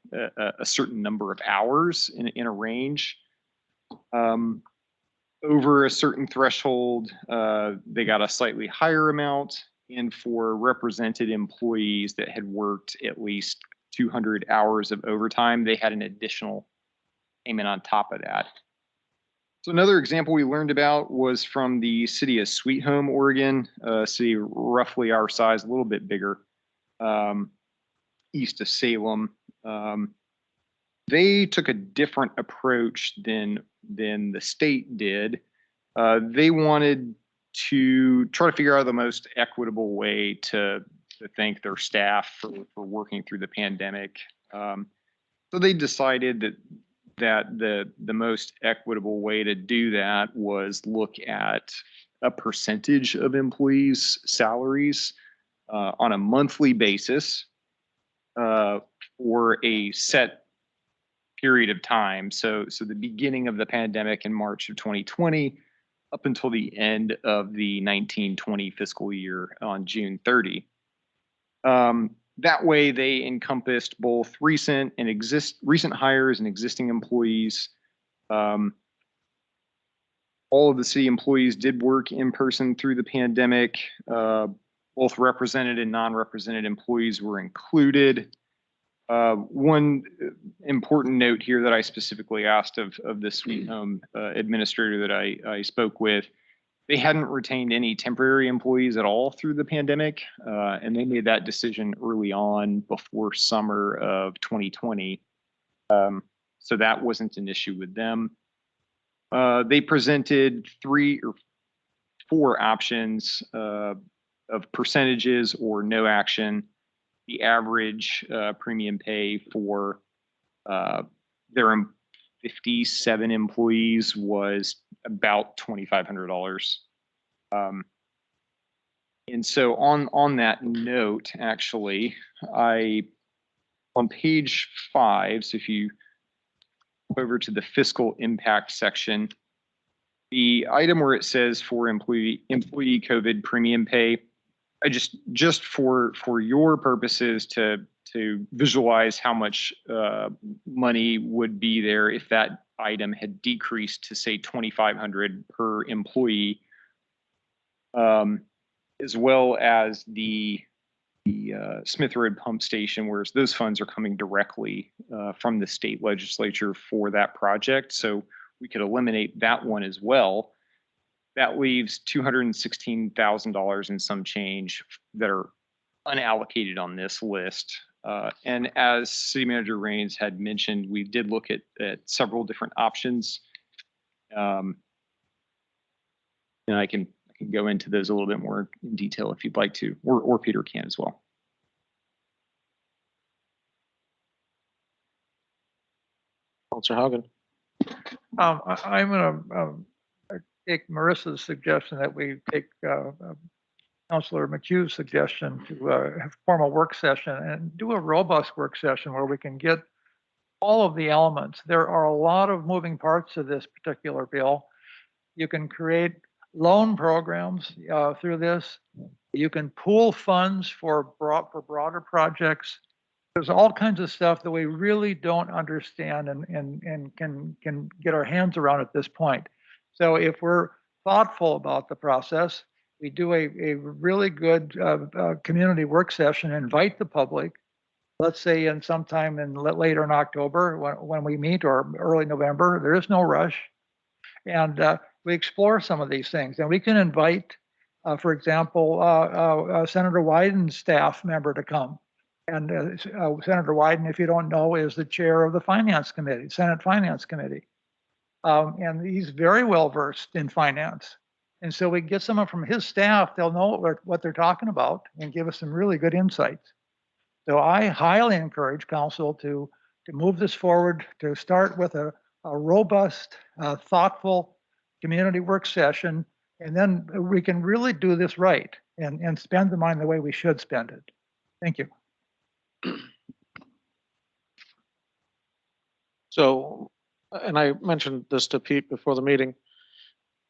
certain number of hours in a range. Over a certain threshold, they got a slightly higher amount. And for represented employees that had worked at least 200 hours of overtime, they had an additional payment on top of that. So another example we learned about was from the city of Sweet Home, Oregon, a city roughly our size, a little bit bigger, east of Salem. They took a different approach than the state did. They wanted to try to figure out the most equitable way to thank their staff for working through the pandemic. So they decided that the most equitable way to do that was look at a percentage of employees' salaries on a monthly basis for a set period of time. So the beginning of the pandemic in March of 2020 up until the end of the 1920 fiscal year on June 30. That way they encompassed both recent hires and existing employees. All of the city employees did work in person through the pandemic. Both represented and non-represented employees were included. One important note here that I specifically asked of the Sweet Home administrator that I spoke with, they hadn't retained any temporary employees at all through the pandemic, and they made that decision early on before summer of 2020. So that wasn't an issue with them. They presented 3 or 4 options of percentages or no action. The average premium pay for their 57 employees was about $2,500. And so on that note, actually, on page 5, so if you go over to the fiscal impact section, the item where it says for employee COVID premium pay, I just for your purposes to visualize how much money would be there if that item had decreased to say $2,500 per employee, as well as the Smith Road pump station, whereas those funds are coming directly from the state legislature for that project. So we could eliminate that one as well. That leaves $216,000 and some change that are unallocated on this list. And as City Manager Raines had mentioned, we did look at several different options. And I can go into those a little bit more in detail if you'd like to, or Peter can as well. Counselor Haugen. I'm going to take Marissa's suggestion that we take Councilor McHugh's suggestion to form a work session and do a robust work session where we can get all of the elements. There are a lot of moving parts to this particular bill. You can create loan programs through this. You can pool funds for broader projects. There's all kinds of stuff that we really don't understand and can get our hands around at this point. So if we're thoughtful about the process, we do a really good community work session, invite the public, let's say in sometime in later in October when we meet, or early November. There is no rush. And we explore some of these things. And we can invite, for example, Senator Wyden's staff member to come. And Senator Wyden, if you don't know, is the chair of the Finance Committee, Senate Finance Committee. And he's very well versed in finance. And so we get someone from his staff, they'll know what they're talking about and give us some really good insights. So I highly encourage council to move this forward, to start with a robust, thoughtful community work session, and then we can really do this right and spend the money the way we should spend it. Thank you. So, and I mentioned this to Pete before the meeting,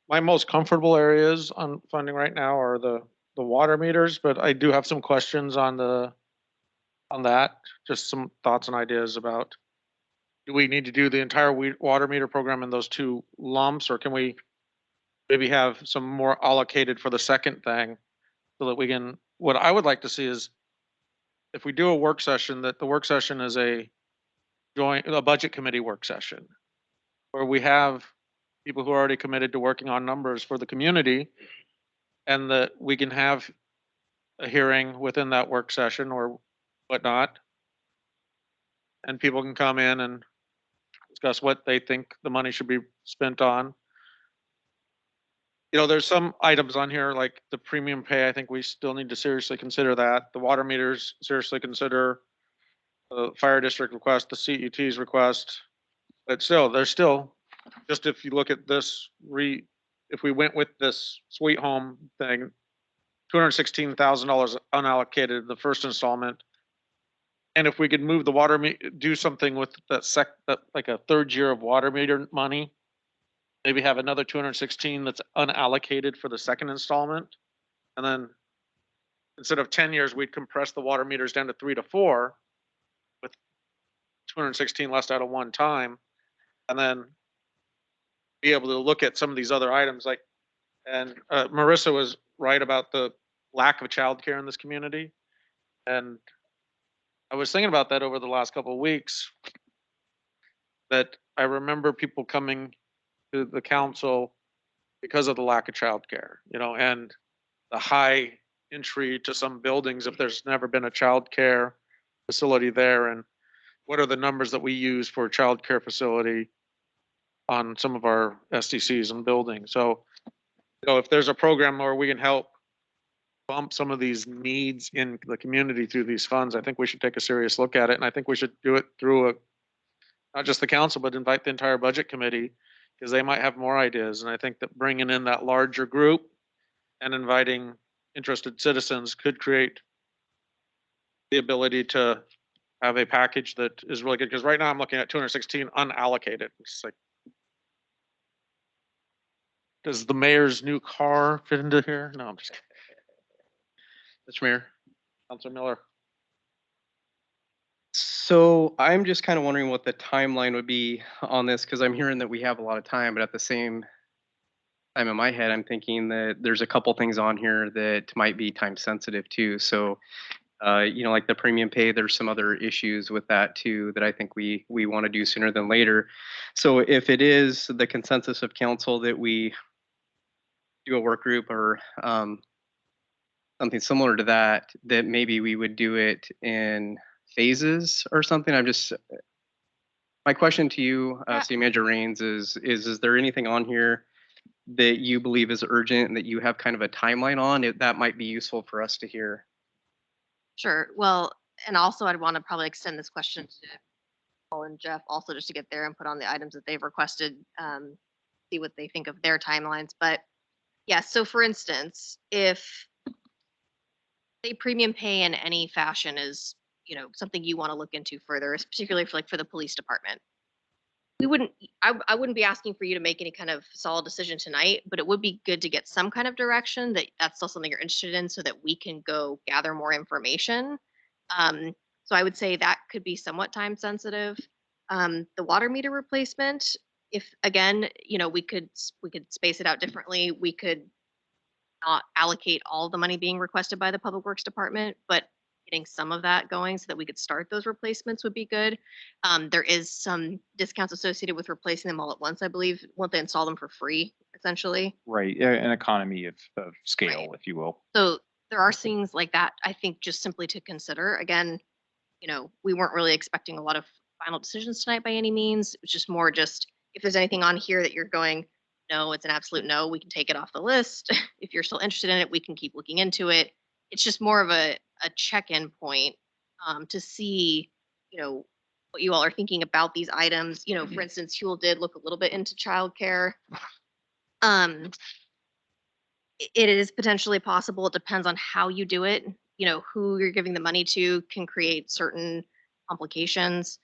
my most comfortable areas on funding right now are the water meters, but I do have some questions on that. Just some thoughts and ideas about, do we need to do the entire water meter program in those 2 lumps, or can we maybe have some more allocated for the second thing so that we can, what I would like to see is if we do a work session, that the work session is a budget committee work session where we have people who are already committed to working on numbers for the community, and that we can have a hearing within that work session or whatnot. And people can come in and discuss what they think the money should be spent on. You know, there's some items on here like the premium pay. I think we still need to seriously consider that. The water meters, seriously consider the fire district request, the CET's request. But still, there's still, just if you look at this, if if we went with this sweet home thing, $216,000 unallocated in the first installment. And if we could move the do something with that like a third year of water meter money, maybe have another 216 that's unallocated for the second installment. And then instead of 10 years, we'd compress the water meters down to 3 to 4 with 216 less out of one time. And then be able to look at some of these other items like, and Marissa was right about the lack of childcare in this community. And I was thinking about that over the last couple of weeks, that I remember people coming to the council because of the lack of childcare, and the high entry to some buildings if there's never been a childcare facility there, and what are the numbers that we use for a childcare facility on some of our SDCs and buildings. So, if there's a program where we can help bump some of these needs in the community through these funds, I think we should take a serious look at it. And I think we should do it through not just the council, but invite the entire budget committee, because they might have more ideas. And I think that bringing in that larger group and inviting interested citizens could create the ability to have a package that is really good. Because right now I'm looking at 216 unallocated. It's like, does the mayor's new car fit into here? No, I'm just kidding. Mr. Mayor. Councilor Miller. So I'm just kind of wondering what the timeline would be on this, because I'm hearing that we have a lot of time, but at the same time in my head, I'm thinking that there's a couple things on here that might be time sensitive too. So, like the premium pay, there's some other issues with that too that I think we want to do sooner than later. So if it is the consensus of council that we do a work group or something similar to that, that maybe we would do it in phases or something. My question to you, City Manager Rains, is there anything on here that you believe is urgent and that you have kind of a timeline on? That might be useful for us to hear. Sure. Well, and also I'd want to probably extend this question to Paul and Jeff also, just to get their input on the items that they've requested, see what they think of their timelines. But yeah, so for instance, if say premium pay in any fashion is, something you want to look into further, particularly for the police department, I wouldn't be asking for you to make any kind of solid decision tonight, but it would be good to get some kind of direction that that's still something you're interested in so that we can go gather more information. So I would say that could be somewhat time sensitive. The water meter replacement, if again, we could space it out differently. We could not allocate all the money being requested by the Public Works Department, but getting some of that going so that we could start those replacements would be good. There is some discounts associated with replacing them all at once, I believe, once they install them for free, essentially. Right, an economy of scale, Right. if you will. So there are things like that, I think, just simply to consider. Again, we weren't really expecting a lot of final decisions tonight by any means. It's just more if there's anything on here that you're going, no, it's an absolute no, we can take it off the list. If you're still interested in it, we can keep looking into it. It's just more of a check-in point to see, what you all are thinking about these items. For instance, Huel did look a little bit into childcare. It is potentially possible. It depends on how you do it. Who you're giving the money to can create certain complications.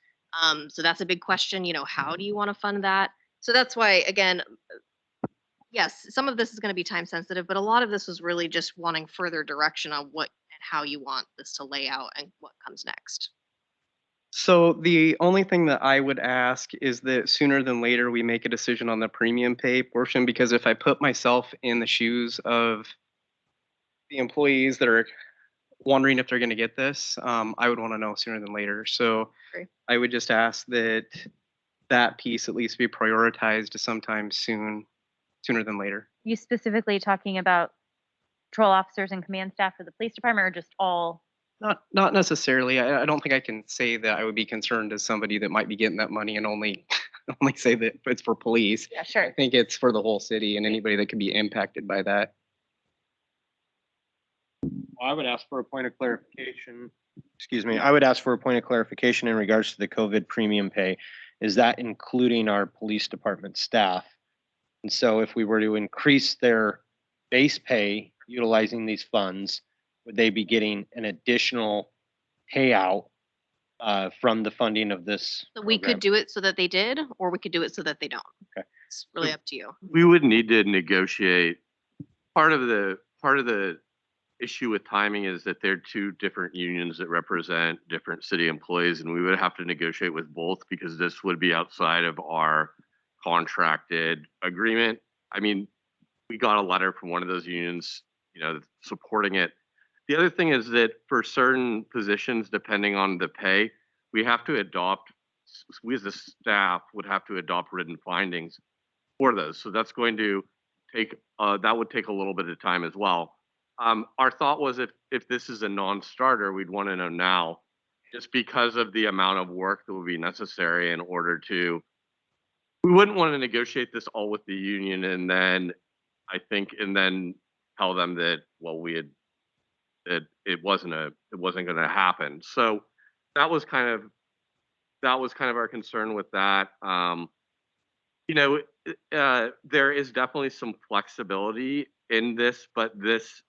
So that's a big question. How do you want to fund that? So that's why, again, yes, some of this is going to be time sensitive, but a lot of this was really just wanting further direction on what and how you want this to lay out and what comes next. So the only thing that I would ask is that sooner than later we make a decision on the premium pay portion, because if I put myself in the shoes of the employees that are wondering if they're going to get this, I would want to know sooner than later. So Great. I would just ask that piece at least be prioritized sometime sooner than later. You specifically talking about patrol officers and command staff for the police department, or just all? Not necessarily. I don't think I can say that I would be concerned as somebody that might be getting that money and only say that it's for police. Yeah, sure. I think it's for the whole city and anybody that could be impacted by that. Well, I would ask for a point of clarification. Excuse me. I would ask for a point of clarification in regards to the COVID premium pay. Is that including our police department staff? And so if we were to increase their base pay utilizing these funds, would they be getting an additional payout from the funding of this? So we program? could do it so that they did, or we could do it so that they don't. Okay. It's really up to you. We would need to negotiate. Part of the issue with timing is that they're two different unions that represent different city employees, and we would have to negotiate with both because this would be outside of our contracted agreement. I mean, we got a letter from one of those unions, supporting it. The other thing is that for certain positions, depending on the pay, we as the staff would have to adopt written findings for those. So that's going to take, that would take a little bit of time as well. Our thought was if this is a non-starter, we'd want to know now, just because of the amount of work that would be necessary in order to, we wouldn't want to negotiate this all with the union and then tell them that, well, that it wasn't going to happen. So that was kind of our concern with that. There is definitely some flexibility in this, but this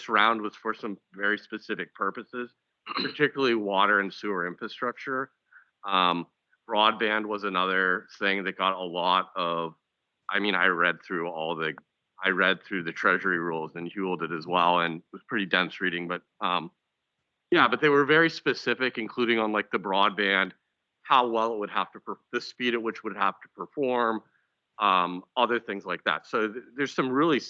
round was for some very specific purposes, particularly water and sewer infrastructure. Broadband was another thing that got a lot of, I read through the Treasury rules, and Huel did as well, and it was pretty dense reading, but but they were very specific, including on like the broadband, how well it would have to, the speed at which it would have to perform, other things like that. So there's some really,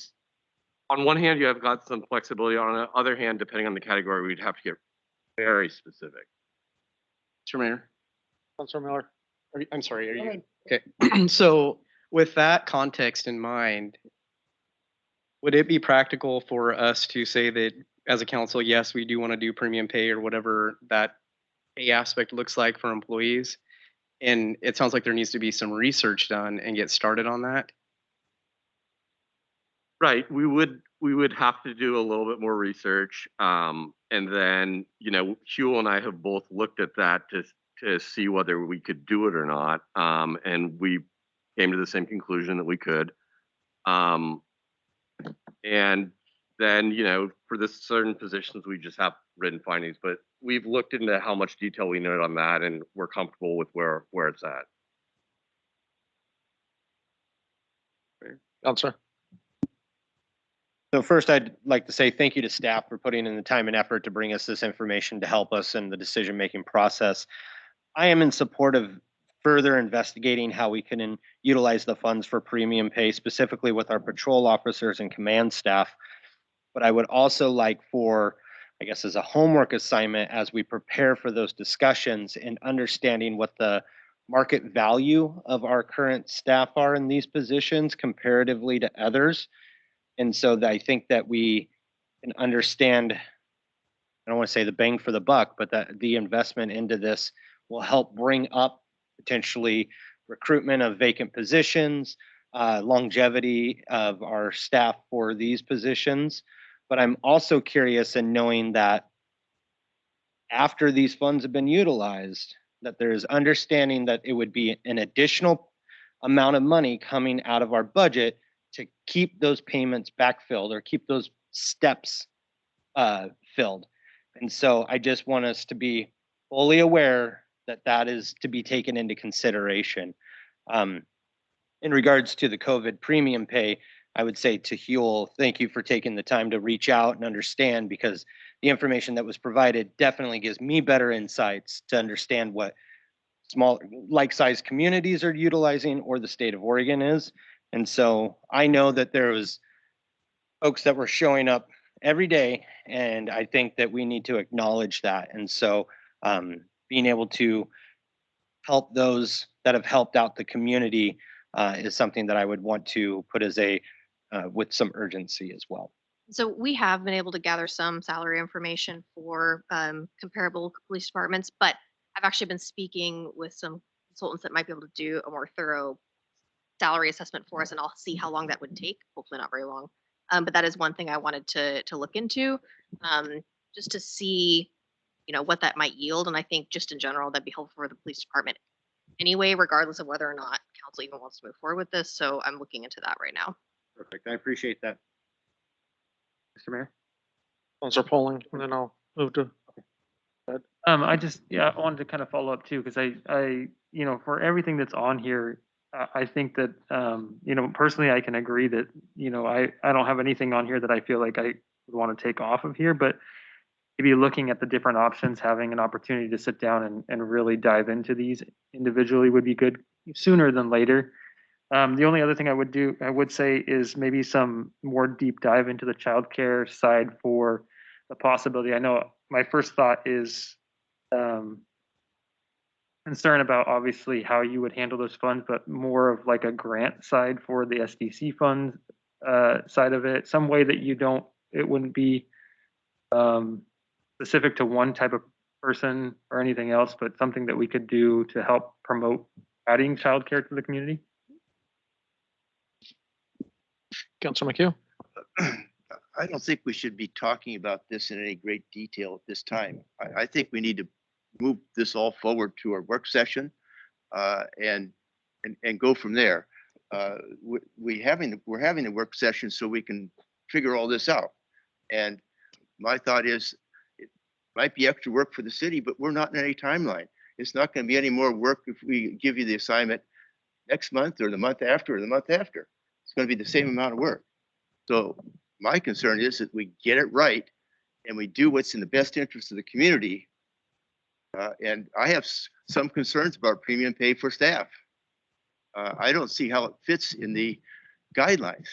on one hand, you have got some flexibility. On the other hand, depending on the category, we'd have to get very specific. Mr. Mayor, Councilor Miller. I'm sorry, are you? Okay, so with that context in mind, would it be practical for us to say that as a council, yes, we do want to do premium pay or whatever that pay aspect looks like for employees? And it sounds like there needs to be some research done and get started on that. Right, we would have to do a little bit more research, and then Huel and I have both looked at that to see whether we could do it or not, and we came to the same conclusion that we could. And then for the certain positions we just have written findings, but we've looked into how much detail we know on that, and we're comfortable with where it's at. Councilor. So first, I'd like to say thank you to staff for putting in the time and effort to bring us this information to help us in the decision-making process. I am in support of further investigating how we can utilize the funds for premium pay, specifically with our patrol officers and command staff. But I would also like for, I guess, as a homework assignment, as we prepare for those discussions and understanding what the market value of our current staff are in these positions comparatively to others. And so I think that we can understand, I don't want to say the bang for the buck, but that the investment into this will help bring up potentially recruitment of vacant positions, longevity of our staff for these positions. But I'm also curious in knowing that after these funds have been utilized, that there's understanding that it would be an additional amount of money coming out of our budget to keep those payments backfilled or keep those steps filled. And so I just want us to be fully aware that that is to be taken into consideration. In regards to the COVID premium pay, I would say to Huel, thank you for taking the time to reach out and understand, because the information that was provided definitely gives me better insights to understand what small, like-sized communities are utilizing or the state of Oregon is. And so I know that there was folks that were showing up every day, and I think that we need to acknowledge that. And so being able to help those that have helped out the community is something that I would want to put as a with some urgency as well. So we have been able to gather some salary information for comparable police departments, but I've actually been speaking with some consultants that might be able to do a more thorough salary assessment for us, and I'll see how long that would take. Hopefully not very long. But that is one thing I wanted to look into, just to see, what that might yield. And I think just in general, that'd be helpful for the police department anyway, regardless of whether or not council even wants to move forward with this. So I'm looking into that right now. Perfect. I appreciate that. Mr. Mayor? Counselor Polling, and then I'll move to. I just, yeah, I wanted to kind of follow up too, because you know, for everything that's on here, I think that, you know, personally, I can agree that, you know, I don't have anything on here that I feel like I would want to take off of here, but maybe looking at the different options, having an opportunity to sit down and really dive into these individually would be good sooner than later. The only other thing I would say is maybe some more deep dive into the childcare side for the possibility. I know my first thought is concern about obviously how you would handle those funds, but more of like a grant side for the SDC funds side of it, some way that it wouldn't be specific to one type of person or anything else, but something that we could do to help promote adding childcare to the community. Counselor McHugh. I don't think we should be talking about this in any great detail at this time. I think we need to move this all forward to our work session and go from there. We're having a work session so we can figure all this out. And my thought is it might be extra work for the city, but we're not in any timeline. It's not going to be any more work if we give you the assignment next month or the month after or the month after. It's going to be the same amount of work. So my concern is that we get it right and we do what's in the best interest of the community. And I have some concerns about premium pay for staff. I don't see how it fits in the guidelines.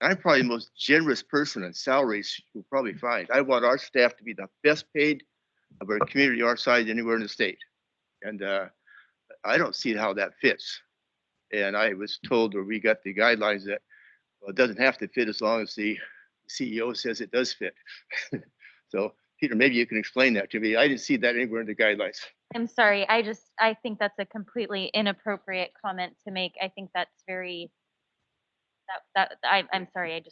I'm probably the most generous person on salaries you'll probably find. I want our staff to be the best paid of our community our size anywhere in the state. And I don't see how that fits. And I was told, or we got the guidelines that, well, it doesn't have to fit as long as the CEO says it does fit. So Peter, maybe you can explain that to me. I didn't see that anywhere in the guidelines. I'm sorry. I think that's a completely inappropriate comment to make. I think that's very, I'm sorry.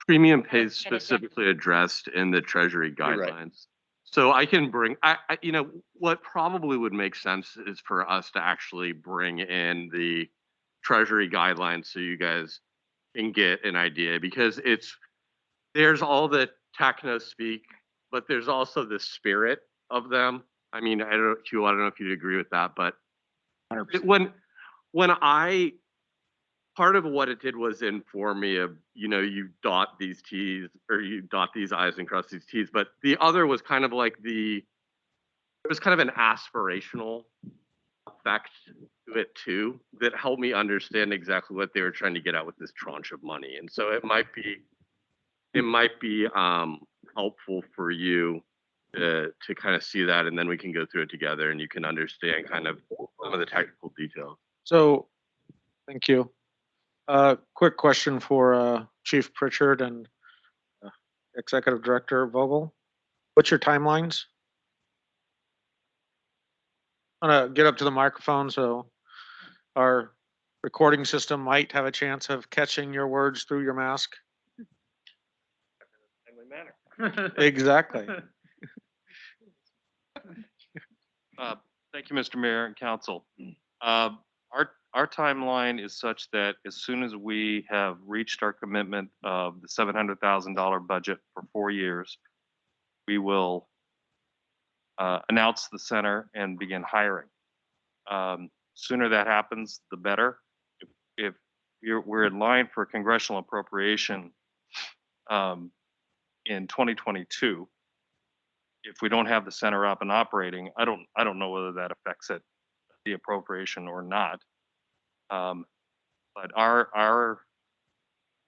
Premium pay is Get it done. specifically addressed in the Treasury You're right. guidelines. So I can bring, you know, what probably would make sense is for us to actually bring in the Treasury guidelines so you guys can get an idea, because there's all the techno speak, but there's also the spirit of them. I mean, I don't know if you'd agree with that, but 100%. part of what it did was inform me of, you know, you dot these T's or you dot these I's and cross these T's, but the other was kind of like it was kind of an aspirational effect to it too, that helped me understand exactly what they were trying to get at with this tranche of money. And so it might be helpful for you to kind of see that, and then we can go through it together and you can understand kind of some of the technical details. So, thank you. Quick question for Chief Pritchard and Executive Director Vogel. What's your timelines? I'm gonna get up to the microphone so our recording system might have a chance of catching your words through your mask. Exactly. Thank you, Mr. Mayor and Council. Our timeline is such that as soon as we have reached our commitment of the $700,000 budget for 4 years, we will announce the center and begin hiring. Sooner that happens, the better. If we're in line for congressional appropriation in 2022, if we don't have the center up and operating, I don't know whether that affects the appropriation or not. But our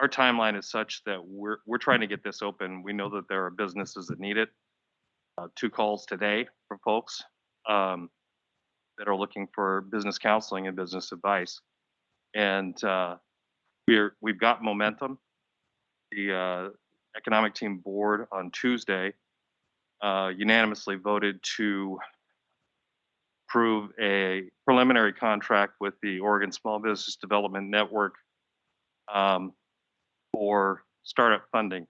timeline is such that we're trying to get this open. We know that there are businesses that need it. 2 calls today from folks that are looking for business counseling and business advice, and we've got momentum. The economic team board on Tuesday unanimously voted to approve a preliminary contract with the Oregon Small Business Development Network for startup funding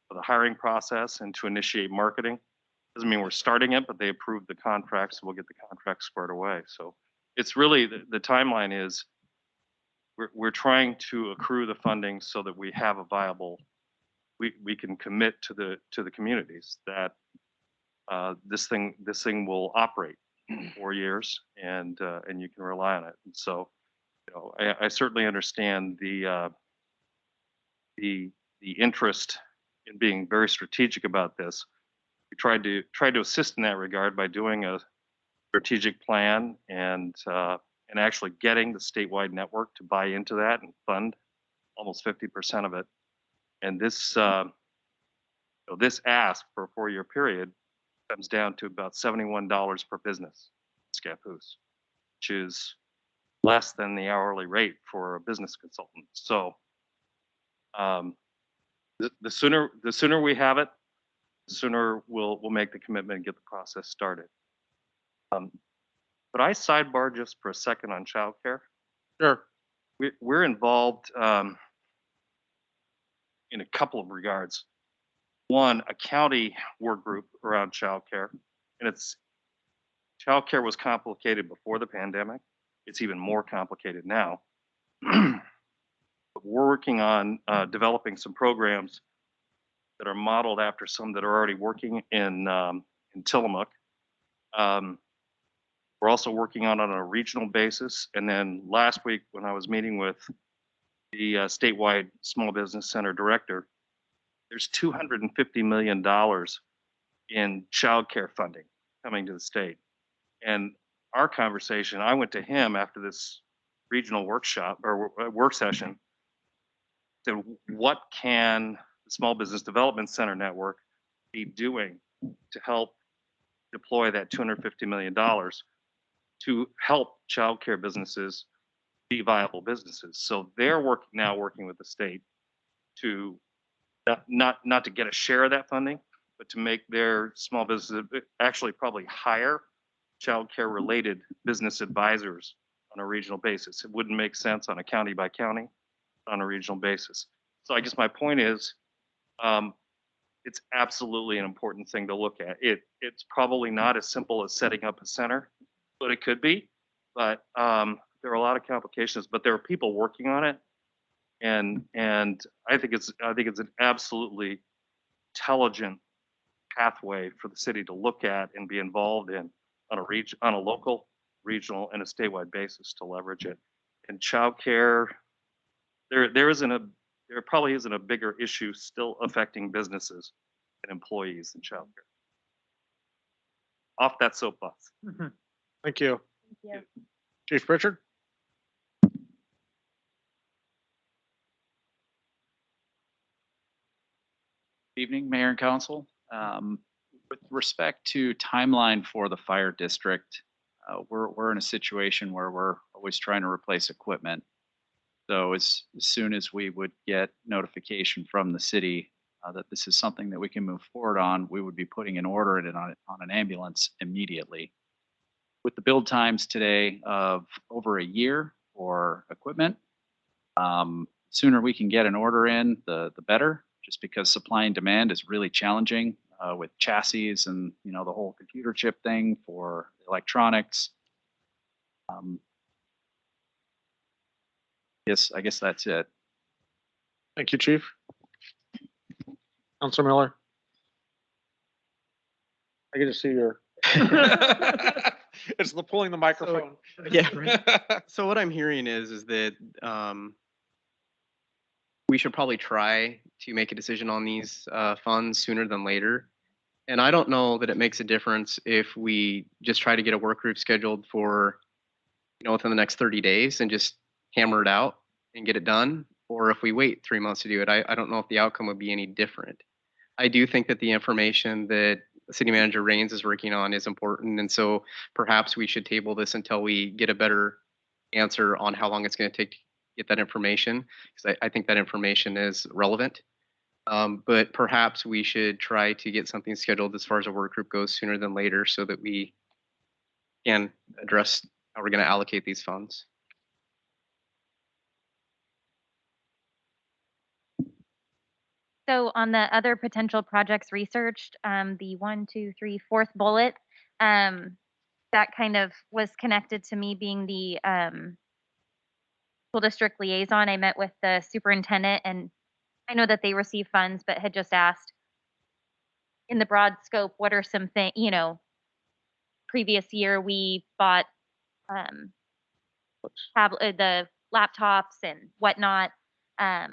for the hiring process and to initiate marketing. Doesn't mean we're starting it, but they approved the contract, so we'll get the contract squared away. So it's really the timeline is we're trying to accrue the funding so that we have a viable, we can commit to the communities that this thing will operate 4 years and you can rely on it. And so, you know, I certainly understand the interest in being very strategic about this. We tried to assist in that regard by doing a strategic plan and actually getting the statewide network to buy into that and fund almost 50% of it. And this this ask for a 4-year period comes down to about $71 per business, Scappoose, which is less than the hourly rate for a business consultant. So the sooner we have it, the sooner we'll make the commitment and get the process started. But I sidebar just for a second on childcare. Sure. We're involved in a couple of regards. One, a county work group around childcare, and childcare was complicated before the pandemic. It's even more complicated now. But we're working on developing some programs that are modeled after some that are already working in Tillamook. We're also working on a regional basis. And then last week, when I was meeting with the statewide small business center director, there's $250 million in childcare funding coming to the state. And our conversation, I went to him after this regional workshop or work session, said, what can the Small Business Development Center network be doing to help deploy that $250 million to help childcare businesses be viable businesses? So they're now working with the state to not to get a share of that funding, but to make their small businesses actually probably hire childcare related business advisors on a regional basis. It wouldn't make sense on a county by county, on a regional basis. So I guess my point is, it's absolutely an important thing to look at. It's probably not as simple as setting up a center, but it could be. But there are a lot of complications, but there are people working on it. And I think it's an absolutely intelligent pathway for the city to look at and be involved in on a local, regional, and a statewide basis to leverage it. And childcare, there probably isn't a bigger issue still affecting businesses and employees than childcare. Off that soapbox. Thank you. Thank you. Chief Pritchard? Evening, Mayor and Council. With respect to timeline for the fire district, we're in a situation where we're always trying to replace equipment. So as soon as we would get notification from the city that this is something that we can move forward on, we would be putting an order in on an ambulance immediately. With the build times today of over a year for equipment, sooner we can get an order in, the better, just because supply and demand is really challenging with chassis and, you know, the whole computer chip thing for electronics. Yes, I guess that's it. Thank you, Chief. Councilor Miller? I get to see your. It's the pulling the microphone. Yeah. So what I'm hearing is that we should probably try to make a decision on these funds sooner than later. And I don't know that it makes a difference if we just try to get a work group scheduled for, you know, within the next 30 days and just hammer it out and get it done, or if we wait 3 months to do it. I don't know if the outcome would be any different. I do think that the information that City Manager Rains is working on is important. And so perhaps we should table this until we get a better answer on how long it's going to take to get that information, because I think that information is relevant. But perhaps we should try to get something scheduled as far as a work group goes sooner than later so that we can address how we're going to allocate these funds. So on the other potential projects researched, the 1, 2, 3, 4th bullet, that kind of was connected to me being the school district liaison, I met with the superintendent, and I know that they receive funds, but had just asked in the broad scope, what are some things, previous year we bought the laptops and whatnot. At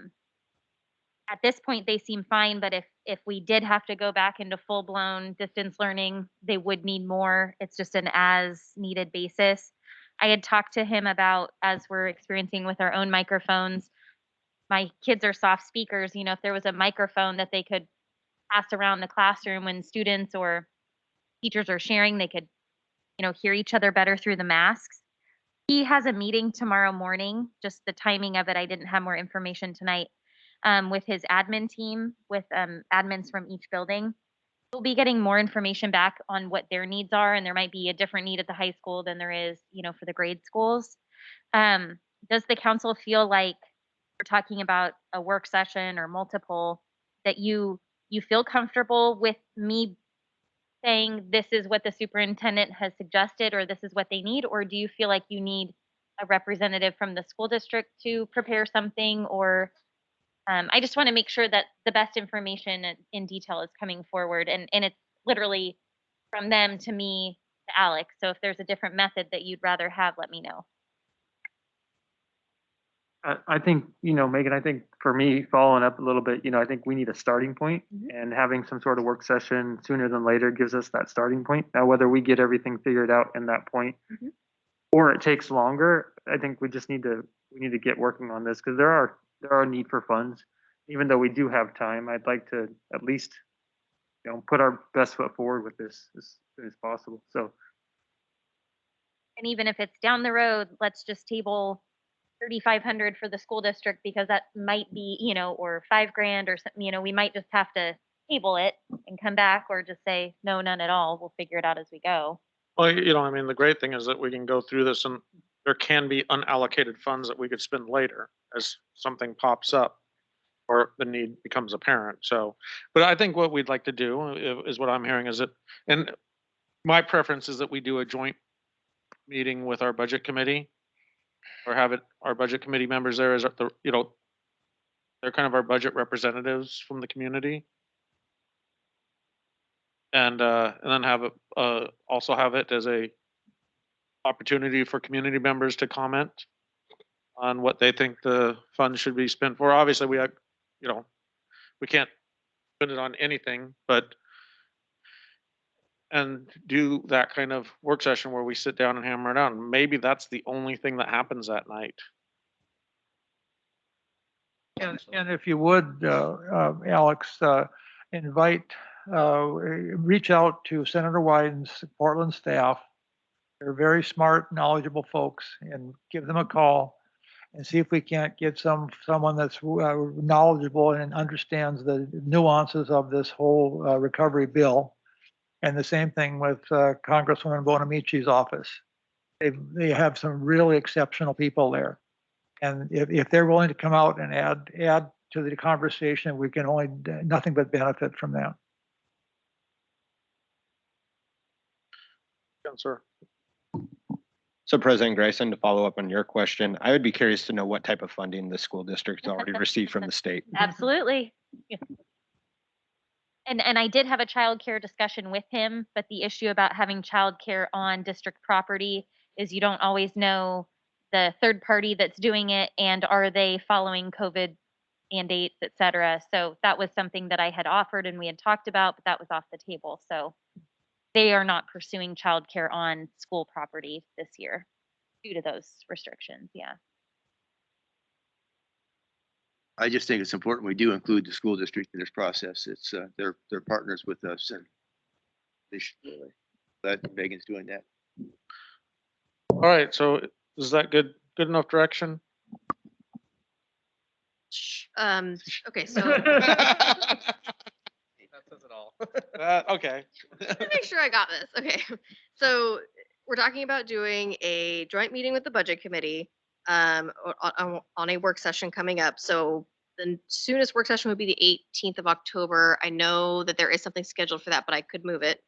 this point, they seem fine, but if we did have to go back into full blown distance learning, they would need more. It's just an as needed basis. I had talked to him about, as we're experiencing with our own microphones, my kids are soft speakers. If there was a microphone that they could pass around the classroom when students or teachers are sharing, they could, hear each other better through the masks. He has a meeting tomorrow morning, just the timing of it. I didn't have more information tonight, with his admin team, with admins from each building. We'll be getting more information back on what their needs are, and there might be a different need at the high school than there is, for the grade schools. Does the council feel like we're talking about a work session or multiple, that you feel comfortable with me saying this is what the superintendent has suggested, or this is what they need? Or do you feel like you need a representative from the school district to prepare something? Or I just want to make sure that the best information in detail is coming forward, and it's literally from them to me to Alex. So if there's a different method that you'd rather have, let me know. I think, Megan, I think for me, following up a little bit, I think we need a starting point, and having some sort of work session sooner than later gives us that starting point. Now, whether we get everything figured out in that point or it takes longer, I think we need to get working on this, because there are need for funds. Even though we do have time, I'd like to at least, put our best foot forward with this as soon as possible. So, And even if it's down the road, let's just table 3,500 for the school district, because that might be, or $5,000 or something. We might just have to table it and come back, or just say no, none at all. We'll figure it out as we go. Well, the great thing is that we can go through this, and there can be unallocated funds that we could spend later as something pops up or the need becomes apparent. So, but I think what we'd like to do is what I'm hearing is that, and my preference is that we do a joint meeting with our budget committee, or have our budget committee members there as they're kind of our budget representatives from the community. And then have it, also have it as a opportunity for community members to comment on what they think the funds should be spent for. Obviously, we can't spend it on anything, and do that kind of work session where we sit down and hammer it out. And maybe that's the only thing that happens that night. And if you would, Alex, reach out to Senator Wyden's Portland staff. They're very smart, knowledgeable folks, and give them a call and see if we can't get someone that's knowledgeable and understands the nuances of this whole recovery bill. And the same thing with Congresswoman Bonamici's office. They have some really exceptional people there. And if they're willing to come out and add to the conversation, we can only nothing but benefit from that. Councilor. So President Grayson, to follow up on your question, I would be curious to know what type of funding the school district's already received from the state. Absolutely. And I did have a childcare discussion with him, but the issue about having childcare on district property is you don't always know the third party that's doing it, and are they following COVID mandates, et cetera. So that was something that I had offered and we had talked about, but that was off the table. So they are not pursuing childcare on school property this year due to those restrictions. Yeah. I just think it's important we do include the school district in this process. It's they're partners with us, and they should really. Glad Megan's doing that. All right, so is that good enough direction? Okay, so That says it all. Okay. let me make sure I got this. Okay, so we're talking about doing a joint meeting with the budget committee on a work session coming up. So the soonest work session would be the 18th of October. I know that there is something scheduled for that, but I could move it.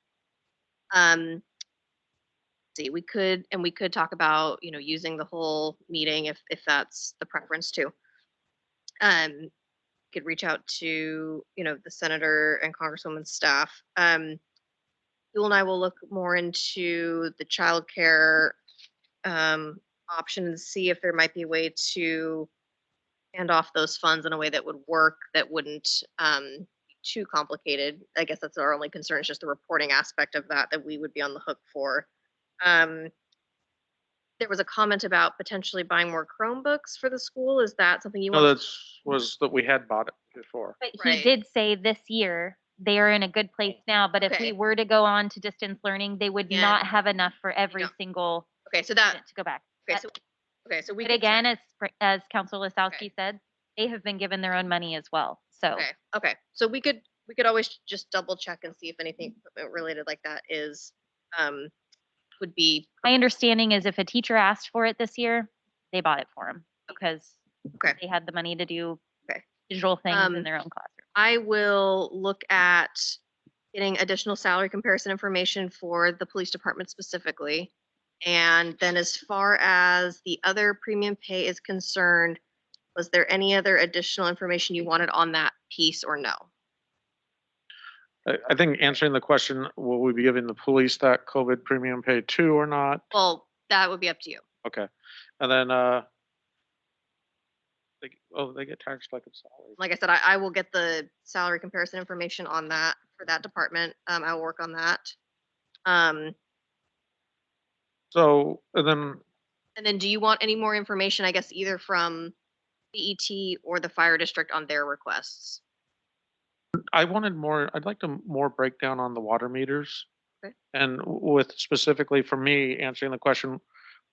see, we could talk about, using the whole meeting if that's the preference too. Could reach out to, the senator and congresswoman's staff. Yul and I will look more into the childcare option and see if there might be a way to hand off those funds in a way that would work, that wouldn't be too complicated. I guess that's our only concern, is just the reporting aspect of that we would be on the hook for. There was a comment about potentially buying more Chromebooks for the school. Is that something you No, want? was that we had bought it before. But Right. he did say this year, they are in a good place now, but if Okay. we were to go on to distance learning, they would Yeah. not have enough for every don't. single Okay, so that, student to go back. okay, That- so, okay, so we But could again, check. as Council Lisowski Okay. said, they have been given their own money as well, so. Okay, so we could always just double check and see if anything related like that is, would be, My understanding is if a teacher asked for it this year, they bought it for them because okay. they had the money to do Okay. digital things Um, in their own classroom. I will look at getting additional salary comparison information for the police department specifically. And then as far as the other premium pay is concerned, was there any other additional information you wanted on that piece or no? I think answering the question, will we be giving the police that COVID premium pay too or not? Well, that would be up to you. Okay. And then, they get taxed like a salary. Like I said, I will get the salary comparison information on that for that department. I will work on that. So, and then Do you want any more information, I guess, either from CET or the fire district on their requests? I'd like to more breakdown on the water meters. Okay. And with specifically for me answering the question,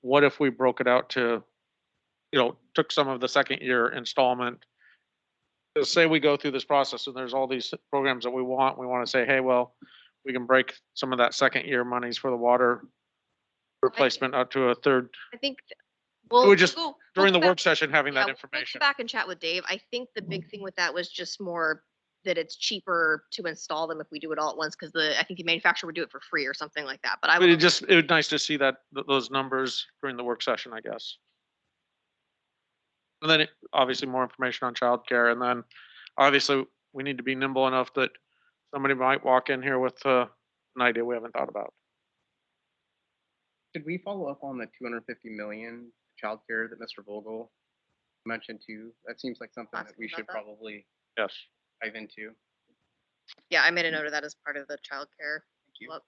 what if we broke it out to, took some of the second year installment? Say we go through this process and there's all these programs that we want to say, hey, well, we can break some of that second year monies for the water replacement up to a third. I think We just, we'll during go the back- work session, having yeah, that we'll go information. back and chat with Dave. I think the big thing with that was just more that it's cheaper to install them if we do it all at once, because I think the manufacturer would do it for free or something like that. But I But would, it would nice to see those numbers during the work session, I guess. And then obviously more information on childcare, and then obviously we need to be nimble enough that somebody might walk in here with an idea we haven't thought about. Could we follow up on the 250 million childcare that Mr. Vogel mentioned too? That seems like something that Ask we him should about that? probably Yes. dive into. yeah, I made a note of that as part of the childcare. Thank you. Well,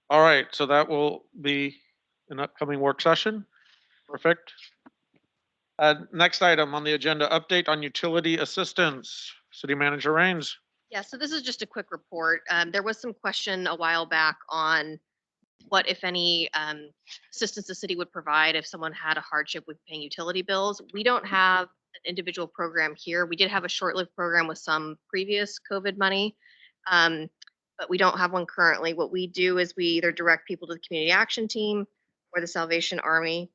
All right, so that will be an upcoming work session. Perfect. Next item on the agenda, update on utility assistance. City Manager Rains. Yeah, so this is just a quick report. There was some question a while back on what, if any, assistance the city would provide if someone had a hardship with paying utility bills. We don't have an individual program here. We did have a short-lived program with some previous COVID money, but we don't have one currently. What we do is we either direct people to the community action team or the Salvation Army.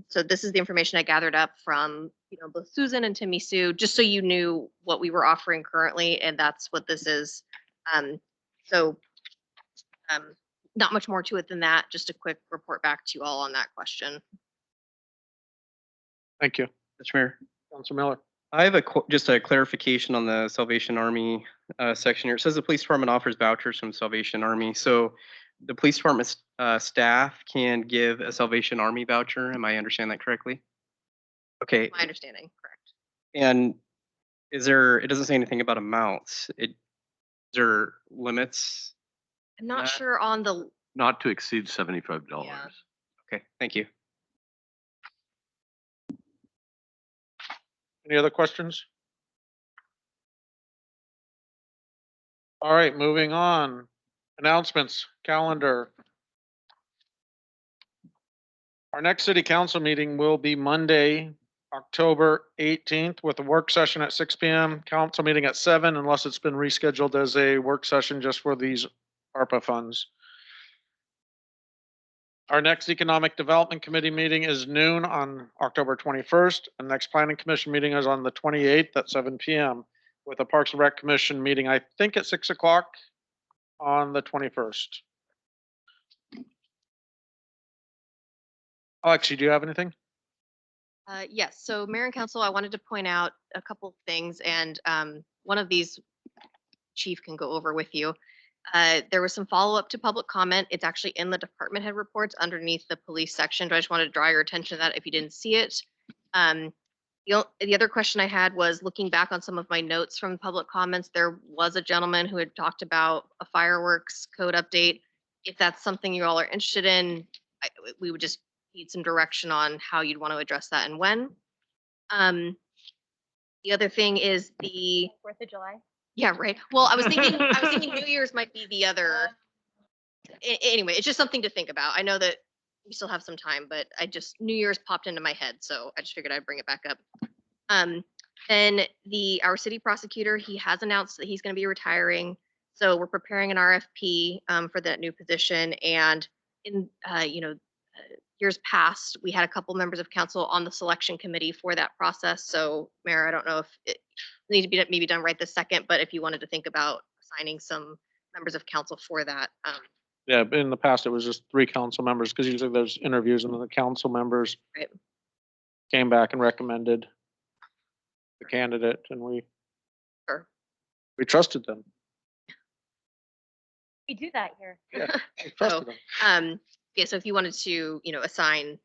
So this is the information I gathered up from, both Susan and Timmy Sue, just so you knew what we were offering currently, and that's what this is. So not much more to it than that, just a quick report back to you all on that question. Thank you. Mr. Mayor, Councilor Miller. I have just a clarification on the Salvation Army section here. It says the police department offers vouchers from Salvation Army. So the police department staff can give a Salvation Army voucher. Am I understand that correctly? Okay. My understanding, correct. And it doesn't say anything about amounts. Is there limits? I'm not That- sure on the, Not to exceed $75. Yeah. Okay, thank you. Any other questions? All right, moving on. Announcements, calendar. Our next city council meeting will be Monday, October 18th, with a work session at 6 PM, council meeting at 7, unless it's been rescheduled as a work session just for these ARPA funds. Our next Economic Development Committee meeting is noon on October 21st. And next Planning Commission meeting is on the 28th at 7 PM with a Parks and Rec Commission meeting, I think at 6 o'clock on the 21st. Alexi, do you have anything? Yes, so Mayor and Council, I wanted to point out a couple things, and one of these Chief can go over with you. There was some follow-up to public comment. It's actually in the department head reports underneath the police section, but I just wanted to draw your attention to that if you didn't see it. The other question I had was looking back on some of my notes from public comments, there was a gentleman who had talked about a fireworks code update. If that's something you all are interested in, we would just need some direction on how you'd want to address that and when. The other thing is the 4th of July. yeah, right. Well, I was thinking New Year's might be the other. Anyway, it's just something to think about. I know that we still have some time, but New Year's popped into my head, so I just figured I'd bring it back up. And our city prosecutor, he has announced that he's going to be retiring, so we're preparing an RFP for that new position. And in years past, we had a couple members of council on the selection committee for that process. So, Mayor, I don't know if it needs to be maybe done right this second, but if you wanted to think about assigning some members of council for that. Yeah, in the past, it was just 3 council members, because usually there's interviews and then the council members Right. came back and recommended the candidate, and we Sure. trusted them. We do that here. Yeah, we trusted them. Yeah, so if you wanted to, assign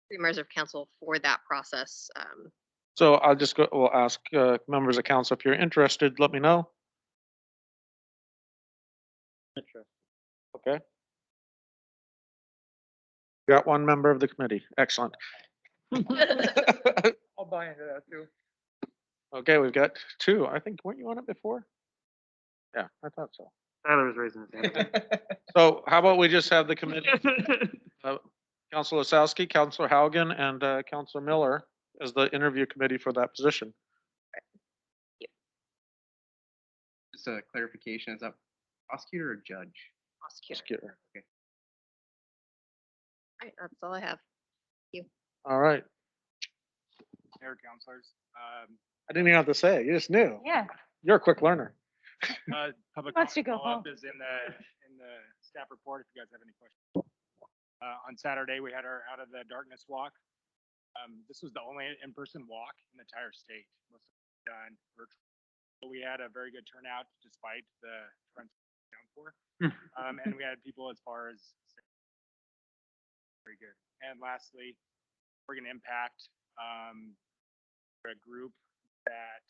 3 members of council for that process. So I'll just we'll ask members of council, if you're interested, let me know. Okay. Got 1 member of the committee. Excellent. I'll buy into that too. Okay, we've got 2. I think, weren't you on it before? Yeah, I thought so. Tyler was raising his hand. So how about we just have the committee, Councilor Osowski, Councilor Haugen, and Councilor Miller as the interview committee for that position. Just a clarification, is that prosecutor or judge? Prosecutor. Okay. All right, that's all I have. All right. Mayor, councilors, I didn't even have to say it. You just knew. Yeah. You're a quick learner. public Wants to comment go follow-up home. is in the staff report if you guys have any questions. On Saturday, we had our Out of the Darkness walk. This was the only in-person walk in the entire state. Most of it done virtually. But we had a very good turnout despite the downpour. And we had people as far as very good. And lastly, we're going to impact a group that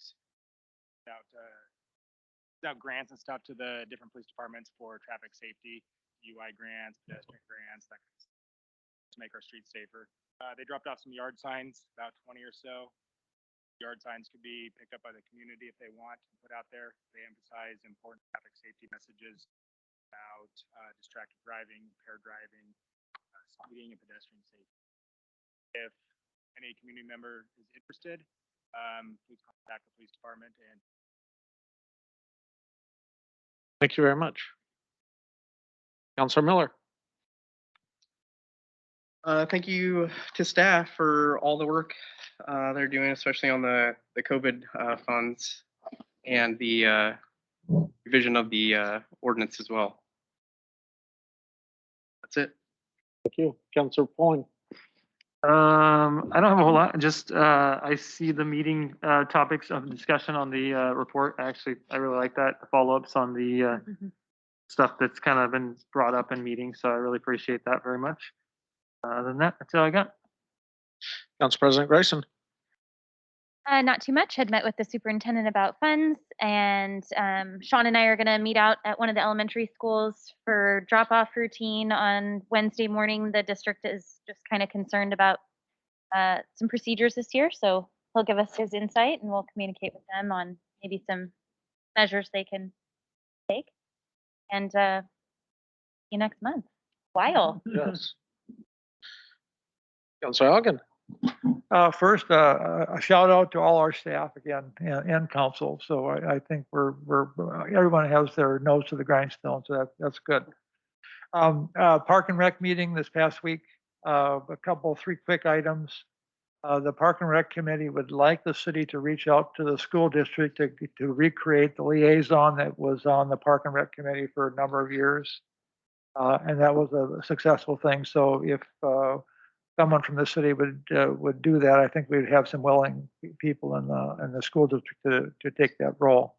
out grants and stuff to the different police departments for traffic safety, UI grants, pedestrian grants, that kind of stuff, to make our streets safer. They dropped off some yard signs, about 20 or so. Yard signs could be picked up by the community if they want and put out there. They emphasize important traffic safety messages about distracted driving, impaired driving, speeding, and pedestrian safety. If any community member is interested, please contact the police department. And Thank you very much. Councilor Miller. Thank you to staff for all the work they're doing, especially on the COVID funds and the revision of the ordinance as well. That's it. Thank you. Councilor Point. I don't have a whole lot, just, I see the meeting, topics of discussion on the, report. Actually, I really like that, the follow-ups on the, stuff that's kind of been brought up in meetings, so I really appreciate that very much. Other than that, that's all I got. Council President Grayson. Not too much. Had met with the superintendent about funds, and Sean and I are going to meet out at one of the elementary schools for drop-off routine on Wednesday morning. The district is just kind of concerned about some procedures this year, so he'll give us his insight, and we'll communicate with them on maybe some measures they can take. And see you next month. While. Yes. Councilor Haugen. First, a shout out to all our staff again and council. So I think everyone has their nose to the grindstone, so that's good. Park and Rec meeting this past week. 3 quick items. The Park and Rec Committee would like the city to reach out to the school district to recreate the liaison that was on the Park and Rec Committee for a number of years. And that was a successful thing. So if someone from the city would do that, I think we'd have some willing people in the school district to take that role.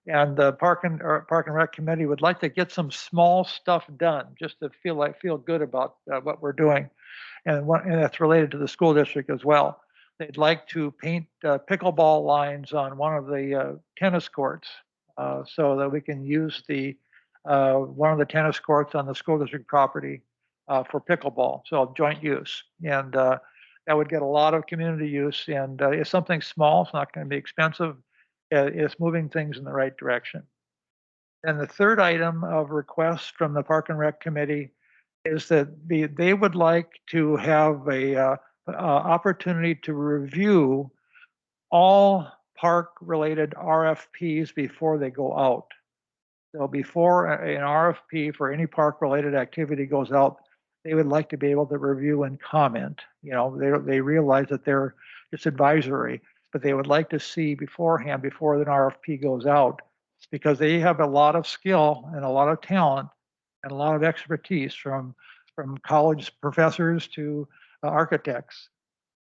And the Park and Rec Committee would like to get some small stuff done, just to feel good about what we're doing. And that's related to the school district as well. They'd like to paint pickleball lines on one of the tennis courts so that we can use one of the tennis courts on the school district property for pickleball, so joint use. And that would get a lot of community use, and it's something small. It's not going to be expensive. It's moving things in the right direction. And the third item of request from the Park and Rec Committee is that they would like to have a opportunity to review all park-related RFPs before they go out. So before an RFP for any park-related activity goes out, they would like to be able to review and comment. You know, they realize that they're just advisory, but they would like to see beforehand, before an RFP goes out, because they have a lot of skill and a lot of talent and a lot of expertise from college professors to architects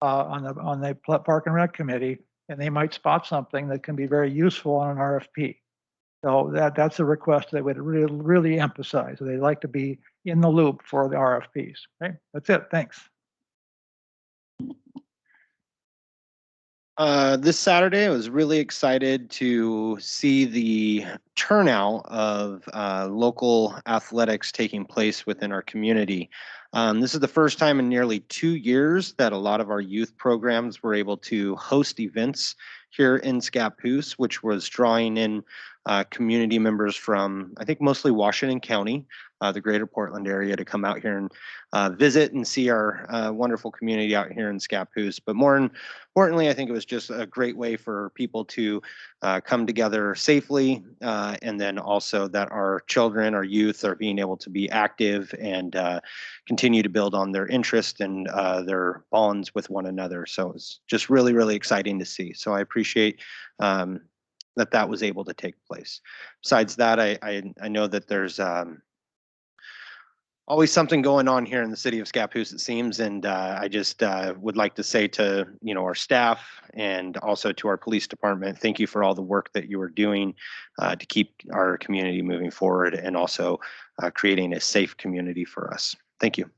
on the Park and Rec Committee, and they might spot something that can be very useful on an RFP. So that's a request they would really emphasize. They'd like to be in the loop for the RFPs. Okay, that's it. Thanks. This Saturday, I was really excited to see the turnout of local athletics taking place within our community. This is the first time in nearly 2 years that a lot of our youth programs were able to host events here in Scappoose, which was drawing in community members from, I think, mostly Washington County, the greater Portland area, to come out here and visit and see our wonderful community out here in Scappoose. But more importantly, I think it was just a great way for people to come together safely, and then also that our children, our youth, are being able to be active and continue to build on their interest and their bonds with one another. So it's just really, really exciting to see. So I appreciate that was able to take place. Besides that, I know that there's always something going on here in the city of Scappoose, it seems, and I just would like to say to our staff and also to our police department, thank you for all the work that you are doing to keep our community moving forward and also creating a safe community for us. Thank you.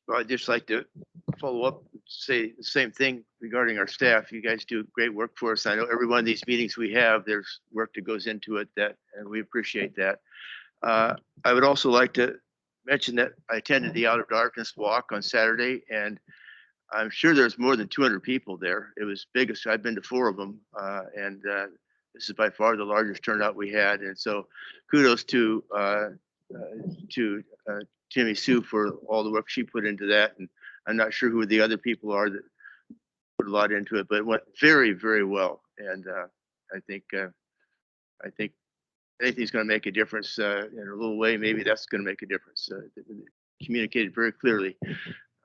Well, I'd just like to follow up, say the same thing regarding our staff. You guys do great work for us. I know every one of these meetings we have, there's work that goes into it, and we appreciate that. I would also like to mention that I attended the Out of Darkness walk on Saturday, and I'm sure there's more than 200 people there. It was biggest. I've been to 4 of them, and this is by far the largest turnout we had. And so kudos to Timmy Sue for all the work she put into that. And I'm not sure who the other people are that put a lot into it, but it went very, very well. And I think anything's going to make a difference in a little way. Maybe that's going to make a difference. Communicated very clearly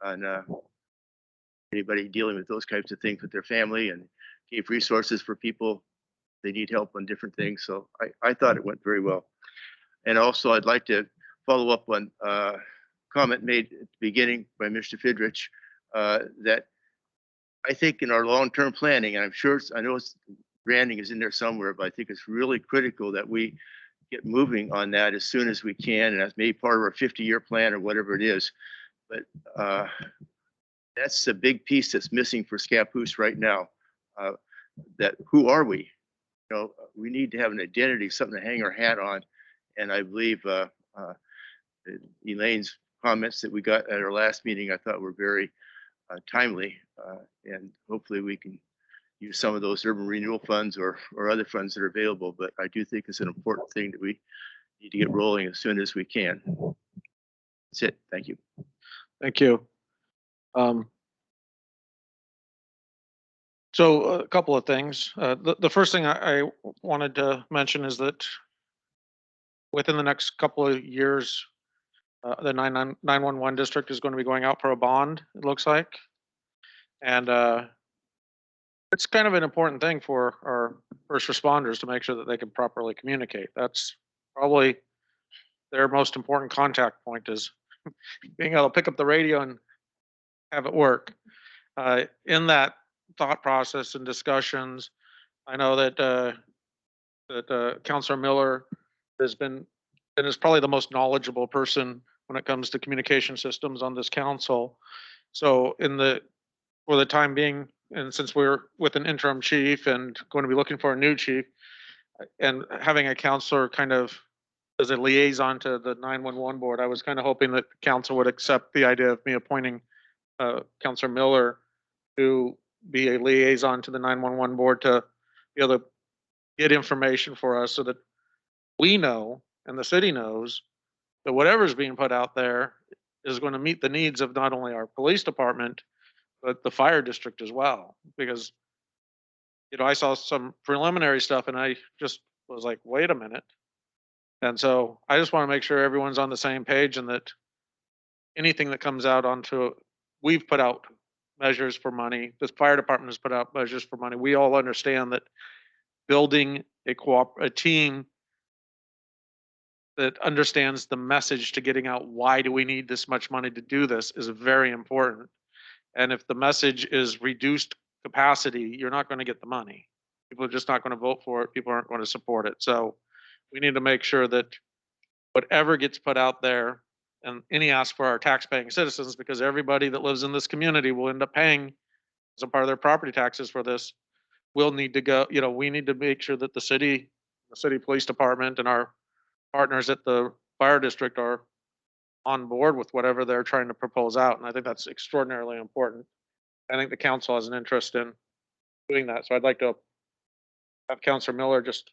on anybody dealing with those types of things with their family, and gave resources for people they need help on different things. So I thought it went very well. And also, I'd like to follow up on a comment made at the beginning by Mr. Fidrich that I think in our long-term planning, and I know branding is in there somewhere, but I think it's really critical that we get moving on that as soon as we can, and that's maybe part of our 50-year plan or whatever it is. But that's a big piece that's missing for Scappoose right now. That who are we? We need to have an identity, something to hang our hat on. And I believe Elaine's comments that we got at our last meeting, I thought were very timely, and hopefully we can use some of those urban renewal funds or other funds that are available. But I do think it's an important thing that we need to get rolling as soon as we can. That's it. Thank you. Thank you. So a couple of things. The first thing I wanted to mention is that within the next couple of years, The 911 district is going to be going out for a bond, it looks like. And it's kind of an important thing for our first responders to make sure that they can properly communicate. That's probably their most important contact point, is being able to pick up the radio and have it work. In that thought process and discussions, I know that Councilor Miller has been, and is probably the most knowledgeable person when it comes to communication systems on this council. So for the time being, and since we're with an interim chief and going to be looking for a new chief, and having a counselor kind of as a liaison to the 911 board, I was kind of hoping that the council would accept the idea of me appointing Councilor Miller to be a liaison to the 911 board to be able to get information for us so that we know and the city knows that whatever's being put out there is going to meet the needs of not only our police department, but the fire district as well. Because, I saw some preliminary stuff and I just was like, wait a minute. And so I just want to make sure everyone's on the same page, and that anything that comes out we've put out measures for money. This fire department has put out measures for money. We all understand that building a team that understands the message to getting out, why do we need this much money to do this, is very important. And if the message is reduced capacity, you're not going to get the money. People are just not going to vote for it. People aren't going to support it. So we need to make sure that whatever gets put out there, and any ask for our tax-paying citizens, because everybody that lives in this community will end up paying as a part of their property taxes for this, will need to go, we need to make sure that the city police department and our partners at the fire district are on board with whatever they're trying to propose out. And I think that's extraordinarily important. I think the council has an interest in doing that. So I'd like to have Councilor Miller just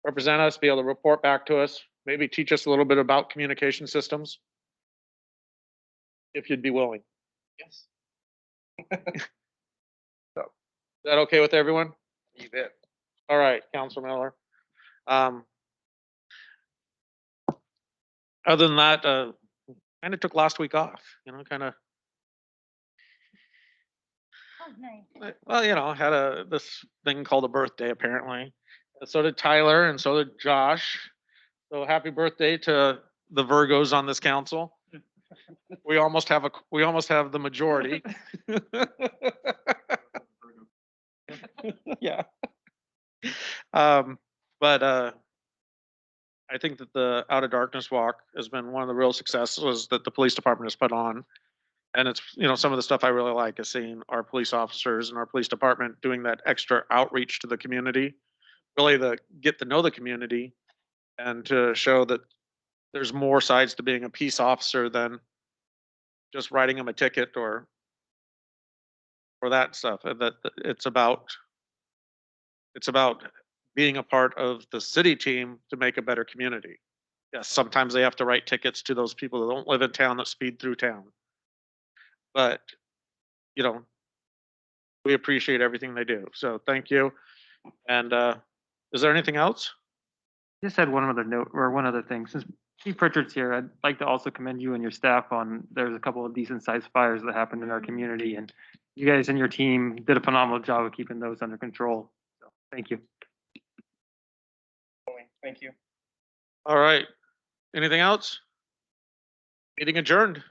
represent us, be able to report back to us, maybe teach us a little bit about communication systems, if you'd be willing. Yes. So, is that okay with everyone? You bet. All right, Councilor Miller. Other than that, kind of took last week off, kind of. Oh, nice. Well, had this thing called a birthday apparently. So did Tyler, and so did Josh. So happy birthday to the Virgos on this council. We almost have the majority. Yeah. But I think that the Out of Darkness Walk has been one of the real successes that the police department has put on. And it's, some of the stuff I really like is seeing our police officers and our police department doing that extra outreach to the community, really get to know the community, and to show that there's more sides to being a peace officer than just writing them a ticket or that stuff. And that it's about being a part of the city team to make a better community. Yes, sometimes they have to write tickets to those people that don't live in town that speed through town. But, we appreciate everything they do. So thank you. And is there anything else? Just had one other note, or one other thing. Since Chief Pritchard's here, I'd like to also commend you and your staff on, there's a couple of decent sized fires that happened in our community, and you guys and your team did a phenomenal job of keeping those under control. So thank you. Thank you. All right. Anything else? Meeting adjourned.